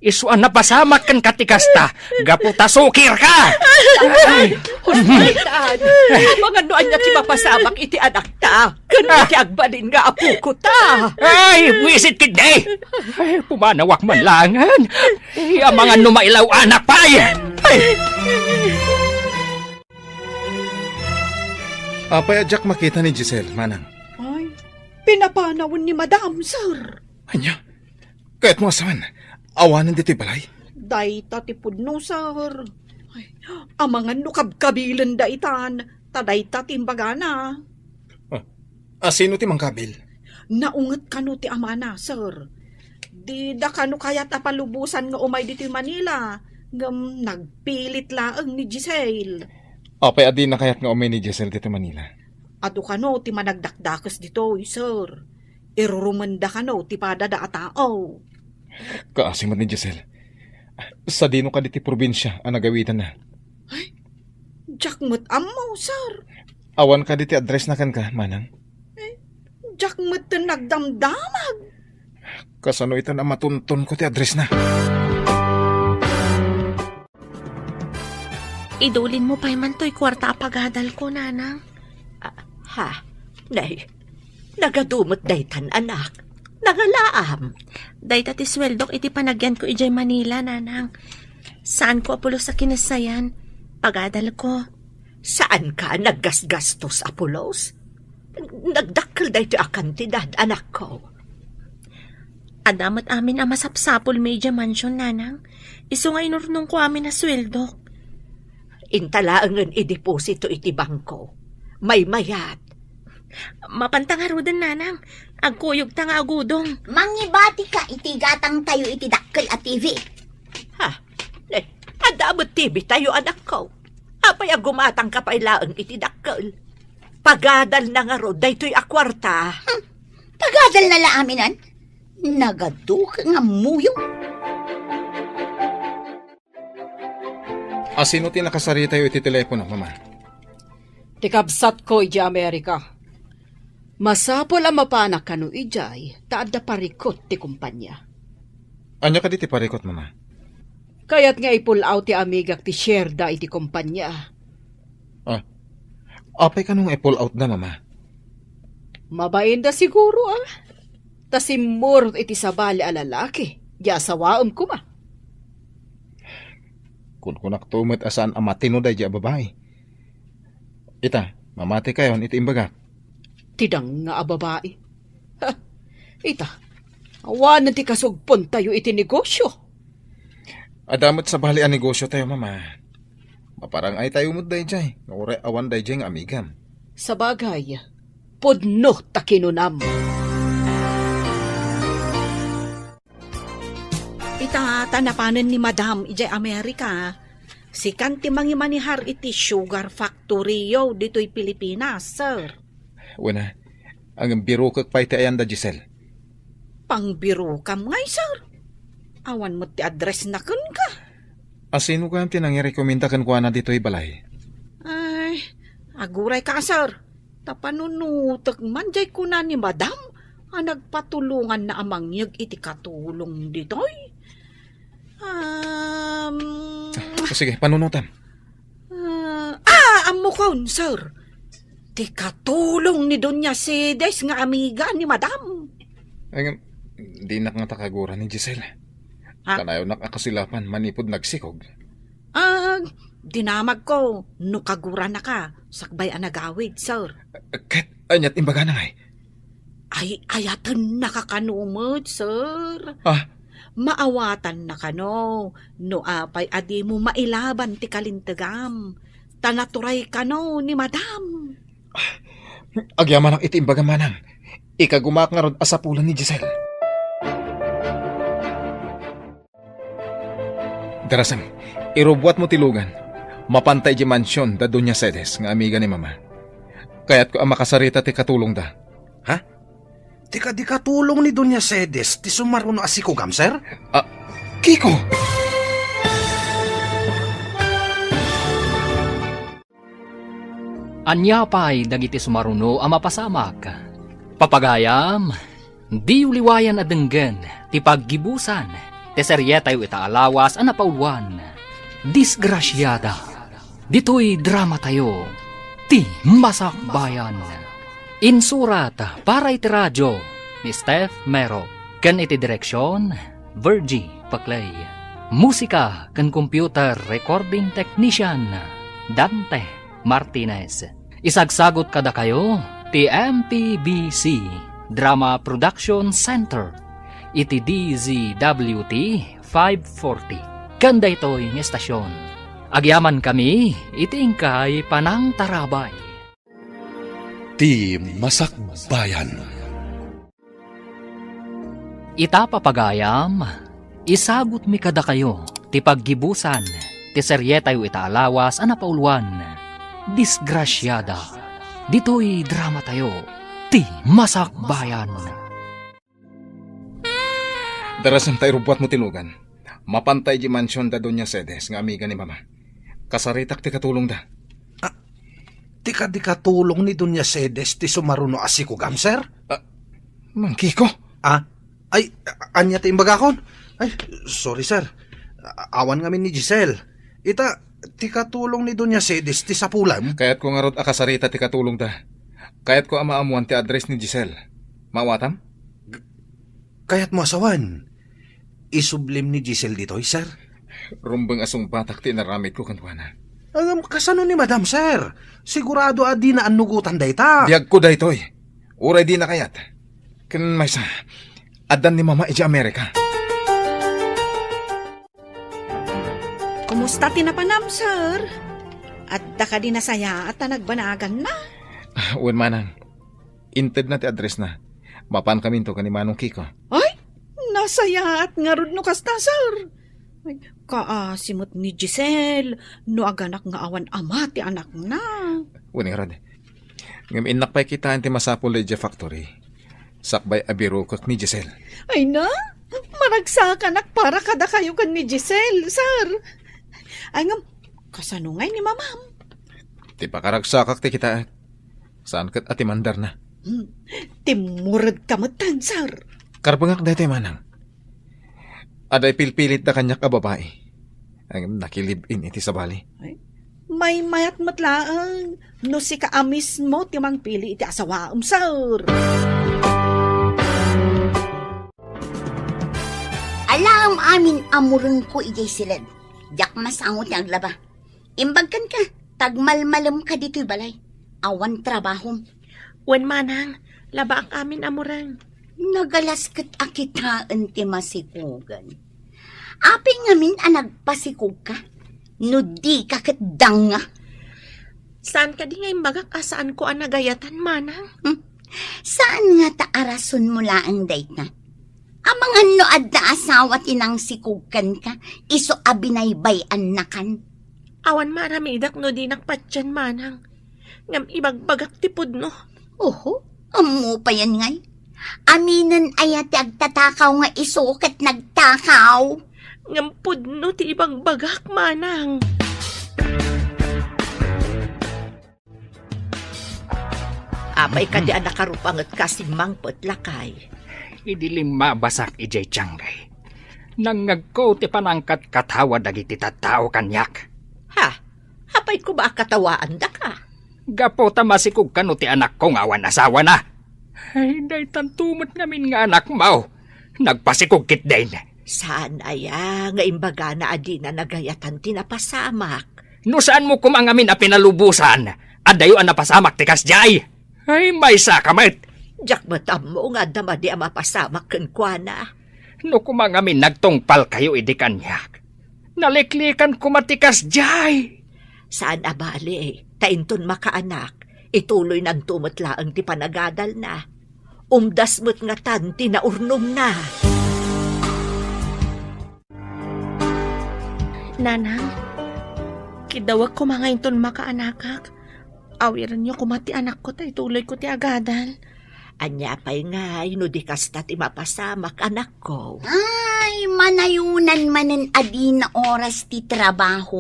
isuan na pasamak kan katikasta. Gaputa sukir ka. Ay, hunaytaan. Mga noan niya ti mapasamak iti anak ta. Kano ti agbalin nga apo ko ta. Ay, wisit kid day. Ay, pumanawak man langan. Ay, ang mga numailaw anak pa. Ay. Apay adyak makita ni Giselle, manang. Ay, pinapanawon ni Madam, sir. Anya, kahit mo asaman, awanan dito balay. Day tatipod no, sir. Ay, amangan no kabkabilan da itan, taday tatimbagana. Sino ti mangkabil? Naunget kano ti amana, sir. Di da kano kaya tapalubusan nga umay dito Manila. Ngam nagpilit laang ni Giselle. Apay adi na kayat nga umay ni Giselle dito Manila. Ado kano ti managdakdakas dito, sir. Irurumanda kano ti padada a tao. Kaasimot ni Giselle. Sa dino ka diti probinsya ang nagawitan na. Ay, jakmut amaw, sir. Awan ka diti address na kan ka, manang. Jakmut ten nagdamdamag. Kasano ito na matunton ko ti address na. Idulin mo pa man to'y kwarta pagadal ko, nanang. Ha? Nay, nagadumot daytan anak. Nangalaam. Day tati sweldok iti panagyan ko ijay Manila, nanang. Saan ko apulo sa kinasayan? Pagadal ko. Saan ka naggasgastos, Apolos? Nagdakkel day ti akantidad, anak ko. Adamat amin ang masapsapol medya mansion, nanang. Iso nga inurnong ko amin na sweldok. Intalaangan i-deposito iti bangko. May mayat. Mapantangarudan, nanang. Agkuyog tanga agudong. Mangibati ka, iti gatang tayo iti dakkel at TV. Ha? Adamot TV tayo, anak ko. Apay agumatang kapailaang iti dakkel. Pagadal na nga ro, daytoy akwarta. Pagadal na laaminan? Nagaduka nga muyo. Sino ti nakasari tayo iti telepono, mama? Tikabsat ko iti Amerika. Masapol ang mapanak kanu ijay, taadda parikot ti kumpanya. Anya ka di ti parikot, mama? Kaya't nga i-pull out ti amigak ti Sherda iti kumpanya. Apay ka nung i-pull out na, mama? Mabain da siguro Tasimur iti sabali a lalaki. Di asawaam ko ma. Kung kunak tumit asan ang matino day di babae. Ita, mamati kayon iti imbaga. Tidang nga babae. Ha, ita, awanan ti kasugpon tayo iti negosyo. Adamot sa bali ang negosyo tayo, mama. Maparang ay tayo mo't day jay. Naure awan day jay ng amigam. Sa bagay, pudno takinunam. Ita, tanapanan ni Madam ijay Amerika. Si kanti mangimanihar iti sugar factory yo dito'y Pilipinas, sir. Wala, ang biro kag pa iti ayanda, Giselle. Pangbiro kam ngay, sir. Awan mo ti address na kun ka. Sino ka ang tinangirekomenda kan kuha na dito'y balay? Ay, aguray ka, sir. Tapanunutag manjay ko na ni Madam. Nagpatulungan na amangyag iti katulong dito'y. Sige, panunutan. Amo kaun, sir. Ti katulong ni Doña Cedes nga amiga ni Madam. Ay, di nakangataguran ni Giselle. Kanayaw nakakasilapan, manipod nagsikog. Dinamag ko, nukagura na ka, sakbay ang nagawid, sir. Kat, anyat imbaga na ngay. Ay, ayatan nakakanumod, sir. Maawatan na kano, no apay adi mo mailaban ti kalintagam. Tanaturay kano ni Madam. Agyaman ang iti imbaga manang. Ikagumak nga rod asapulan ni Giselle. Darasam, irubuat mo tilugan. Mapantay di mansyon da Doña Cedes nga amiga ni mama. Kaya't ko ang makasarita ti katulong da. Ha? Tika di katulong ni Doña Cedes ti sumaruno asiko gam, sir? Kiko! Anya pa'y dagiti sumaruno ang mapasamak. Papagayam, di uliwayan adenggen, ti paggibusan, ti seryetayo itaalawas ang napauluan. Disgrasyada, dito'y drama tayo, ti masakbayan. Insurat para iti radyo ni Steph Mero, ken iti direksyon, Virgie Paclay. Musika ken computer recording technician, Dante Martinez. Isagsagot kada kayo, ti MPBC Drama Production Center, iti DZWT 540. Kanda ito'y ng estasyon. Agyaman kami, itingkay panang tarabay. Ti Masakbayan. Ita papagayam, isagot mi kada kayo, ti paggibusan, ti seryetayo itaalawas ang napauluan. Disgrasyada, dito'y drama tayo, ti Masakbayan. Darasam tayo rubuat mo tilugan. Mapantay di mansyon da Doña Cedes nga amiga ni mama. Kasaritak ti katulong da. Tika di katulong ni Doña Cedes ti sumaruno asiko gam, sir? Mang Kiko? Ay, anya ti imbaga kon? Ay, sorry, sir. Awan kami ni Giselle. Ita, ti katulong ni Doña Sedis ti sapulam. Kayat ko nga rod akasarita ti katulong ta. Kayat ko amaamuan ti address ni Giselle. Mawatam? Kayat mo asawan. Isublim ni Giselle ditoy, sir. Rumbang asong batak ti naramit ko kanwana. Kasano ni Madam, sir? Sigurado adi na anugutan dayta. Diag ko daytoy. Uray di na kayat. Kan may sa adan ni Mama iti Amerika. Kumusta tinapanam, sir? At ka din nasaya at nagbanagan na. Uwan manang. Inted na ti address na. Mapan kami to kani Manong Kiko. Ay, nasaya at ngarud no kasta, sir. Ay, kaasimot ni Giselle, no aganak nga awan ama ti anak na. Uwan nga rod. Ngam inakpay kita ti masapol di factory. Sakbay abiro kak ni Giselle. Ay na, maragsakan para kada kayo kan ni Giselle, sir. Ay ngam, kasanungay ni mamam. Ti pakaragsakak ti kita. Saan kat atimandar na? Timurad kamatan, sir. Karpangak dati manang. Aday pilpilit na kanyak a babae. Ang nakilibin iti sa bali. Ay, may mayat matlaang. No si kaamis mo timang pili iti asawaam, sir. Alam amin amurun ko ijay silid. Diyak masangot ang laba. Imbagkan ka, tagmalmalam ka dito'y balay. Awan trabahom. Wen manang, laba ang amin amurang. Nagalaskat akitaan ti masikugan. Api ngamin anagpasikog ka. No di ka katdanga. Saan ka di ngayon bagak asaan ko ang nagayatan, manang? Saan nga taarason mo laang date na? Amangan no adda asawa tinang sikugkan ka, iso abinaybayan na kan. Awan maramidak no di nakpatyan, manang. Ngam ibagbagak tipod no. Oho, amo pa yan ngay. Aminan ayat agtatakaw nga iso kat nagtakaw. Ngampod no ti ibagbagak, manang. Apay ka di anak karupangat kasimang patlakay. Idilim mabasak ijay tiyangay. Nangagko ti panangkat katawa dagiti tattao kanyak. Ha? Apay ko ba katawaan da ka? Gapo tamasikog kano ti anak ko nga awan asawa na. Ay, day tantumot ngamin nga anak mo. Nagpasikog kit din. Saan aya nga imbaga na adi na nagayatan tinapasamak? No saan mo kumangamin a pinalubusan? Adayo ang napasamak ti kasjay. Ay, may sakamit. Diyak matam mo nga dama di ang mapasamak kan kwa na. No kumangamin nagtungpal kayo idi kanyak. Naliklikan kumatikas jay. Saan abali, tainton makaanak, ituloy ng tumutla ang ti panagadal na. Umdas mo't nga tanti na urnom na. Nanang, kidawag ko mga inton makaanakak. Awiran niyo kumati anak ko tay tuloy ko ti agadal. Anya pa'y nga, di kasta ti mapasamak anak ko. Ay, manayunan manen adi na oras ti trabaho.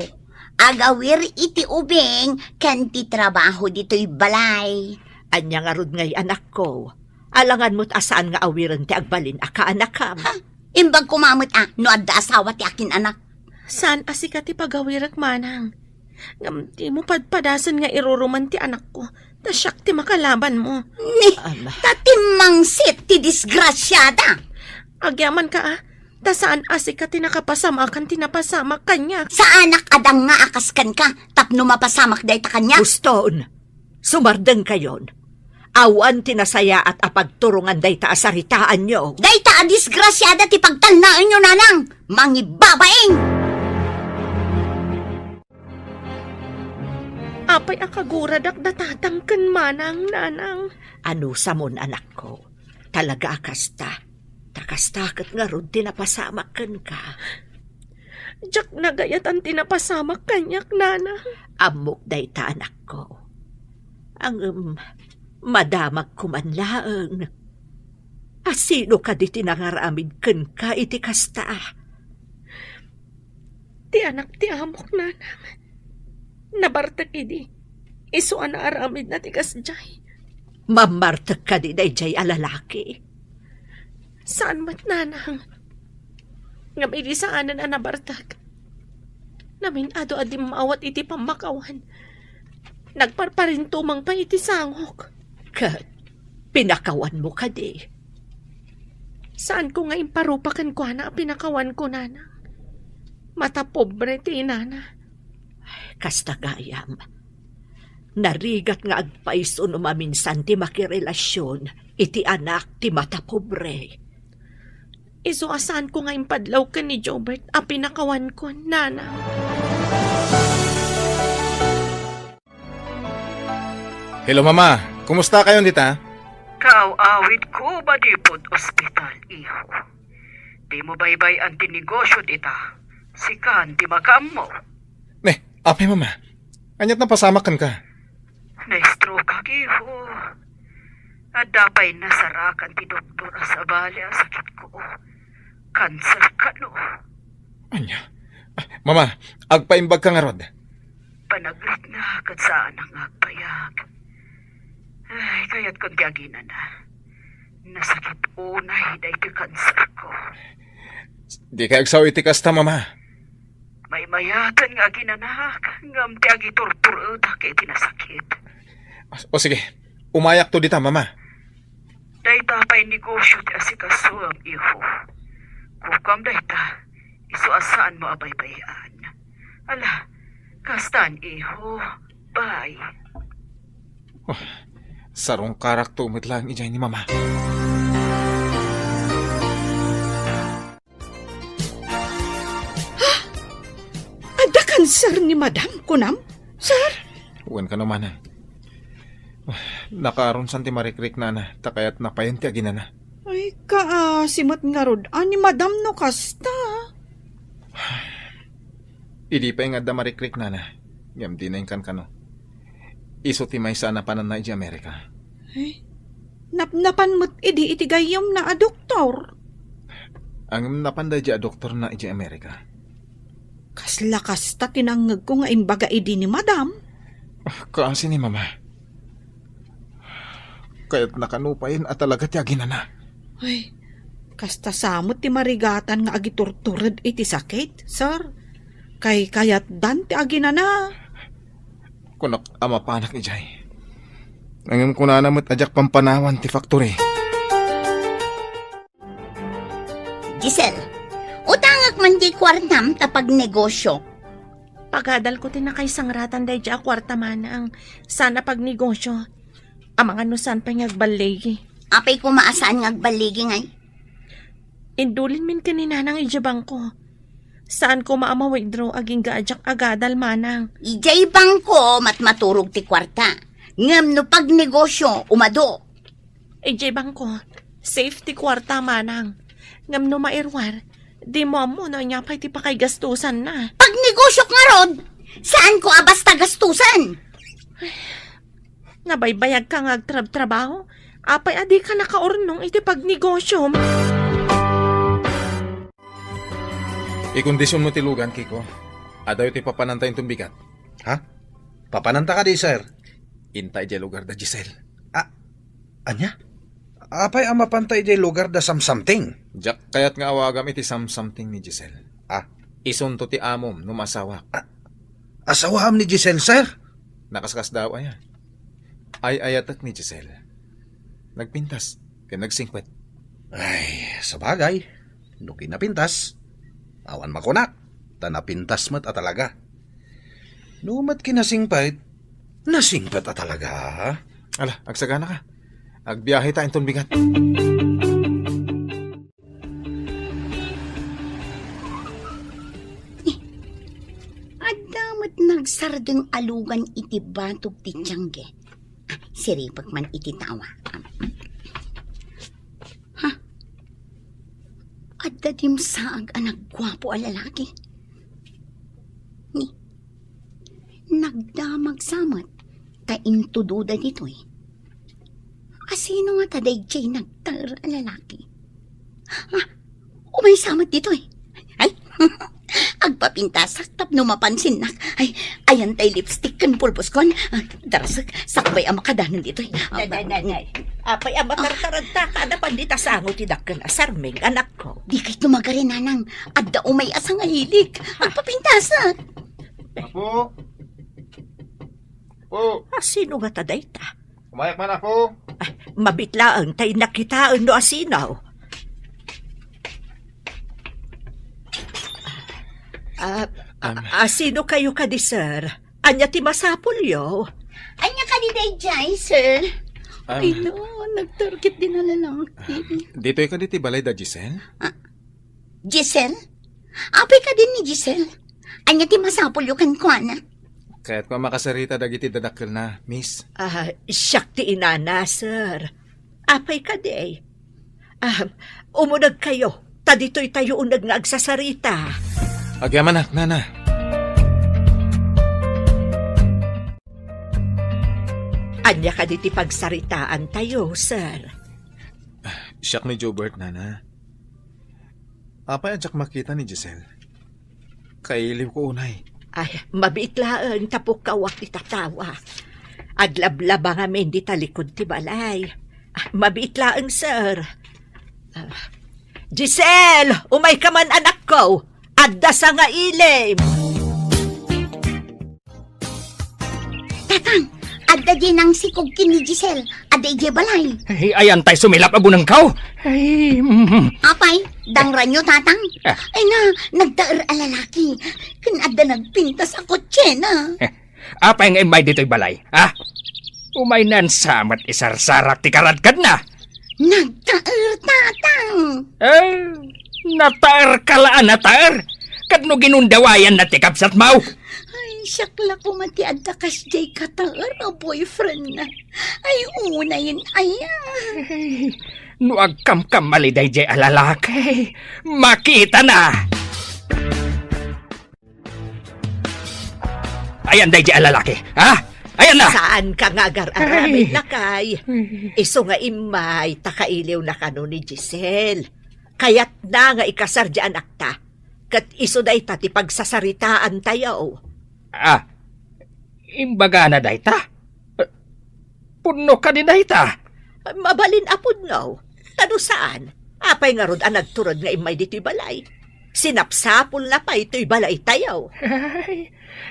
Agawir iti ubeng kan ti trabaho dito'y balay. Anya nga rod ngay anak ko. Alangan mo't asaan nga awiran ti agbalin aka anakam. Ha? Imbag kumamot no adda asawa ti akin anak. Saan asika ti pagawirak, manang? Ngam ti mo padpadasan nga iruruman ti anak ko. Tasyak ti makalaban mo. Ni, tatimangsit ti disgrasyada. Agyaman ka ta saan asika ti nakapasamakan ti napasamak kanya. Sa anak adang nga akaskan ka, tapno mapasamak day ta kanya. Guston, sumardeng kayon. Awan tinasaya at apagturungan day ta asaritaan nyo. Day ta disgrasyada ti pagtalnaan nyo, nanang. Mangibabaing! Apay akaguradak datatangken, manang, nanang. Ano sa mon anak ko? Talaga akasta. Takastakot nga ron tinapasamakan ka. Diyak nagayatan tinapasamak kanyak, nanang. Amok day ta anak ko. Ang madamag kumanlaang. Asino ka di tinangaramid ken ka iti kasta? Ti anak ti amok, nanang. Nabartak idi. Isuan na aramid na tigas jay. Mamartak ka di day jay alalaki. Saan mat, nanang? Ngam idi saanan na nabartak. Namin ado-adi maawat iti pamakawan. Nagparparin tumang pa iti sangok. Kat, pinakawan mo ka di. Saan ko nga imparupakan ko na pinakawan ko, nana? Mata pobre ti inana. Kasta gayam. Narigat nga agpaiso no maminsan ti makirelasyon iti anak ti mata pobre. Iso asan ko nga impadlaw ka ni Jobert a pinakawan ko, nana? Hello, Mama. Kumusta kayo dita? Kaawawid ko ba di pod ospital, iho? Di mo baybay ang tinegosyo dita. Sikan, di makam mo. Apay, Mama. Anyat na pasamakan ka. Na-stroke ka, iho. At dapay nasarakan ti doktor sa bali ang sakit ko. Cancer ka, no? Anya? Mama, agpaimbag ka nga rod. Panaglit na kat saan ang agpayag. Ay, kaya't kundi agina na. Nasakit unay da iti cancer ko. Di ka agsaw iti kasta, Mama. May mayatan nga ginanak. Ngam ti agi torturod kay tinasakit. O sige, umayak to dita, Mama. Day tapay negosyo ti asikaso ang iho. Kukam day ta, iso asaan mo abay-bayan. Ala, kastan iho, bye. Sarong karakto lang ijay ni Mama. Ada kanser ni Madam Kunam? Sir? Uwan ka naman ha. Nakaroon santi marikrik na takayat napayan ti agina na. Ay, simot nga rod. Ni Madam no kasta. Idi pa yung adda marikrik na. Yam di na yung kan. Iso ti may sana panan na iti Amerika. Ay, napnapan mo't iti gayam na a doktor. Ang napanday di a doktor na iti Amerika. Kasla kasta tinangag ko nga imbaga idi ni Madam. Kaasi ni Mama. Kaya't nakanupayin at talaga ti agina na. Ay, kasta samot ti marigatan nga agiturturad iti sakit, sir. Kayat dan ti agina na. Kunak ama panak ijay. Nangim ko na namit ajak pampanawan ti factory. Giselle, utangak man di kwartam tapag negosyo. Pagadal ko tinakay sangratan day di akwarta man ang sana pag negosyo. Ang mga nusan pa ngagbaligi. Apay ko maasaan ngagbaligi ngay. Indulin min kanina ng ijabang ko. Saan ko maama-withdraw aging gaajak agadal manang. Ijay bangko maturog ti kwarta. Ngam no pag negosyo, umado. Ijay bangko, safety kwarta manang. Ngam no mairwar, di mo na niya pa iti pakay gastusan na. Pag negosyo nga rod, saan ko abasta gastusan? Nabaybayag ka ngagtrab-trabaho, apay adi ka nakaurnong iti pag negosyo. Ikondisyon mo tilugan, Kiko. Adayo ti papanantay itong bigat. Ha? Papananta ka di, sir? Intay di lugar da Giselle. Anya? Apay ang mapantay di lugar da something? Jak kayat nga awagam iti something ni Giselle. Isunto ti amom numasawa. Asawaham ni Giselle, sir? Nakaskas daw aya. Ay ayatak ni Giselle. Nagpintas, kaya nagsingkwet. Ay, sabagay. Nuki na pintas. Awan makunak. Tanapintas mat talaga. Numat kinasingpait, nasingpat talaga. Ala, agsagana ka. Agbiyahe ta intong bigat. Adamat nagsardeng alugan iti batog ti tiyangge. Siripag man iti tawa. Adda dim saag anak gwapo a lalaki. Ni, nagdamag samat, kaintududa dito eh. Asino nga taday jay nagtar a lalaki? Umay samat dito eh. Ay, agpapintasak tap no mapansin nak. Ay, ayan tay lipstick kan pulpos kon. Darasak, sakbay ang makadanan dito eh. Apay ang matartaragta ka na pandita sa ango ti dakkel asarming anak ko. Di kay tumagarin nanang. Adda umay asang alilig. Agpapintasak. Apo! Apo! Asino nga taday ta? Umayak man ako! Ay, mabitlaan tay nakitaan no asinaw. Asino kayo ka di, sir? Anya ti masapulyo? Anya ka di day, Jai, sir? Ay, no, nagtarget din na lalaki. Dito ka diti balay da, Giselle? Giselle? Apay ka din ni Giselle. Anya ti masapul yung kankwana. Kaya't ko makasarita dagiti dadakkel na, miss. Siyak ti inana, sir. Apay ka di. Umunag kayo. Tadito'y tayo unag nga agsasarita. Agyaman, nana. Anya ka diti pagsaritaan tayo, sir. Siyak ni Jobert, nana. Apay adyak makita ni Giselle. Kailiw ko unay. Ay, mabiitlaan tapok kawak ti tatawa. Adlablaba nga men di talikod ti balay. Mabiitlaan, sir. Giselle! Umay ka man, anak ko! Adda sa nga ilim! Tatang, adda di nang sikog kini Giselle. Adda ije balay. Ay, ayan tay sumilap abunang kao. Ay, Apay, dangran nyo, tatang. Ay nga, nagdaer alalaki. Adda nagpinta sa kotse na. Apay nga imay dito'y balay, ha? Umay nan samat isarsarak ti karadkad na. Nagdaer, tatang. Nataer kalaan nataer. Kadno ginundawayan na ti kapsat mau. Ay, syakla ko mati adda kas jay kataer o boyfriend na. Ay, unayin aya. No agkam-kam maliday jay alalaki. Makita na. Ayan day jay alalaki, ha? Ayan na! Saan ka nga gar-aramid na kay? Iso nga imay, takailiw na kano ni Giselle. Kaya't na nga ikasar di anak ta. Kat iso day ta ti pagsasaritaan tayo. Imbaga na day ta? Puno ka din day ta? Mabalin apod no. Tano saan? Apay nga rod ang nagturod nga imay dito'y balay. Sinapsapol na pa ito'y balay tayo.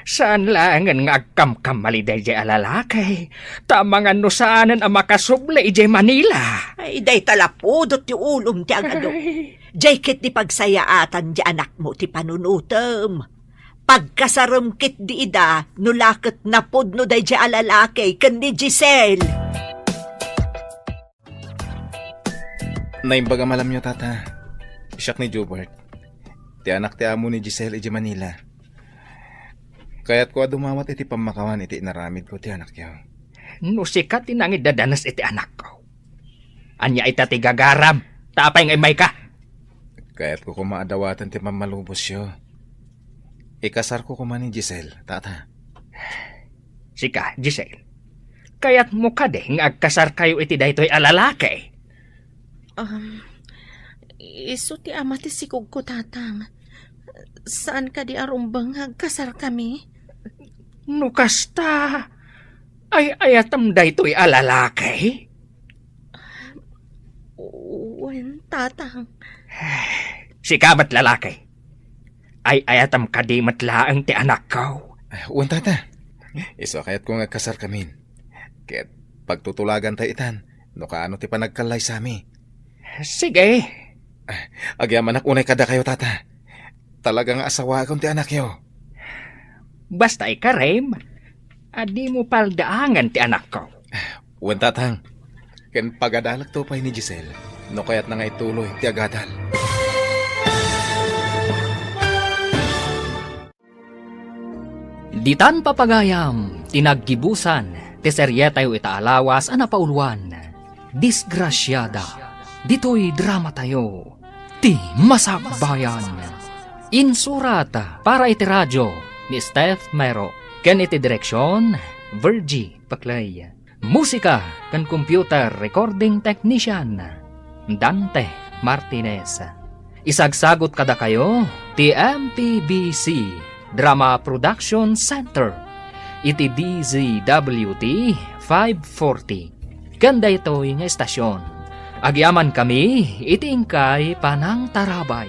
Saan langan nga agkam-kam maliday jay alalaki? Tamang ano saanan ang makasuble ijay Manila? Ay, day talapudot ti ulom ti agado. Jay kit di pagsayaatan di anak mo ti panunutem. Pagkasaram kit di ida, nulakot na pudno day jay alalaki kan ni Giselle. Naimbaga malam nyo, tata. Siyak ni Jobert. Ti anak ti amo ni Giselle iji Manila. Kaya't ko dumawat iti pamakawan iti naramid ko ti anak yaw. No sikat tinangid dadanas iti anak ko. Anya ita ti gagaram, tapay nga imay ka. Kaya't ko kumaadawatan ti mamalubos yo. Ikasar ko kuman ni Giselle, tata. Sika, Giselle. Kaya't mo ka de nga agkasar kayo iti daytoy alalaki. Iso ti ama ti sikog ko, tatang. Saan ka di arumbang agkasar kami? Nukasta, ay ayatam daytoy alalaki? Uwan, tatang. Sikamat lalaki. Ay ayatam kadimat laang ti anak ko. Uwan, tata. Iso kaya't ko nga kasar kamin. Kaya't pagtutulagan tayo itan, no kaano ti panagkalay sa mi. Sige. Agyaman unay kada kayo, tata. Talagang asawa akong ti anak yo. Basta ikarem, adi mo paldaangan ti anak ko. Uwan, tatang. Ken pagadalak to pa'y ni Giselle, no kaya't na nga ituloy ti agadal. Ditan papagayam, tinaggibusan, ti seryetayo itaalawas anapauluan. Disgrasyada, dito'y drama tayo, ti Masakbayan. Insurata para iti radyo ni Steph Mayro, ken iti direksyon Virgie Paklay. Musika ken computer recording technician Dante Martinez. Isagsagot kada kayo ti MPBC Drama Production Center iti DZWT 540. Ganda ito'y nga estasyon. Agyaman kami iti ingkay Panang Tarabay.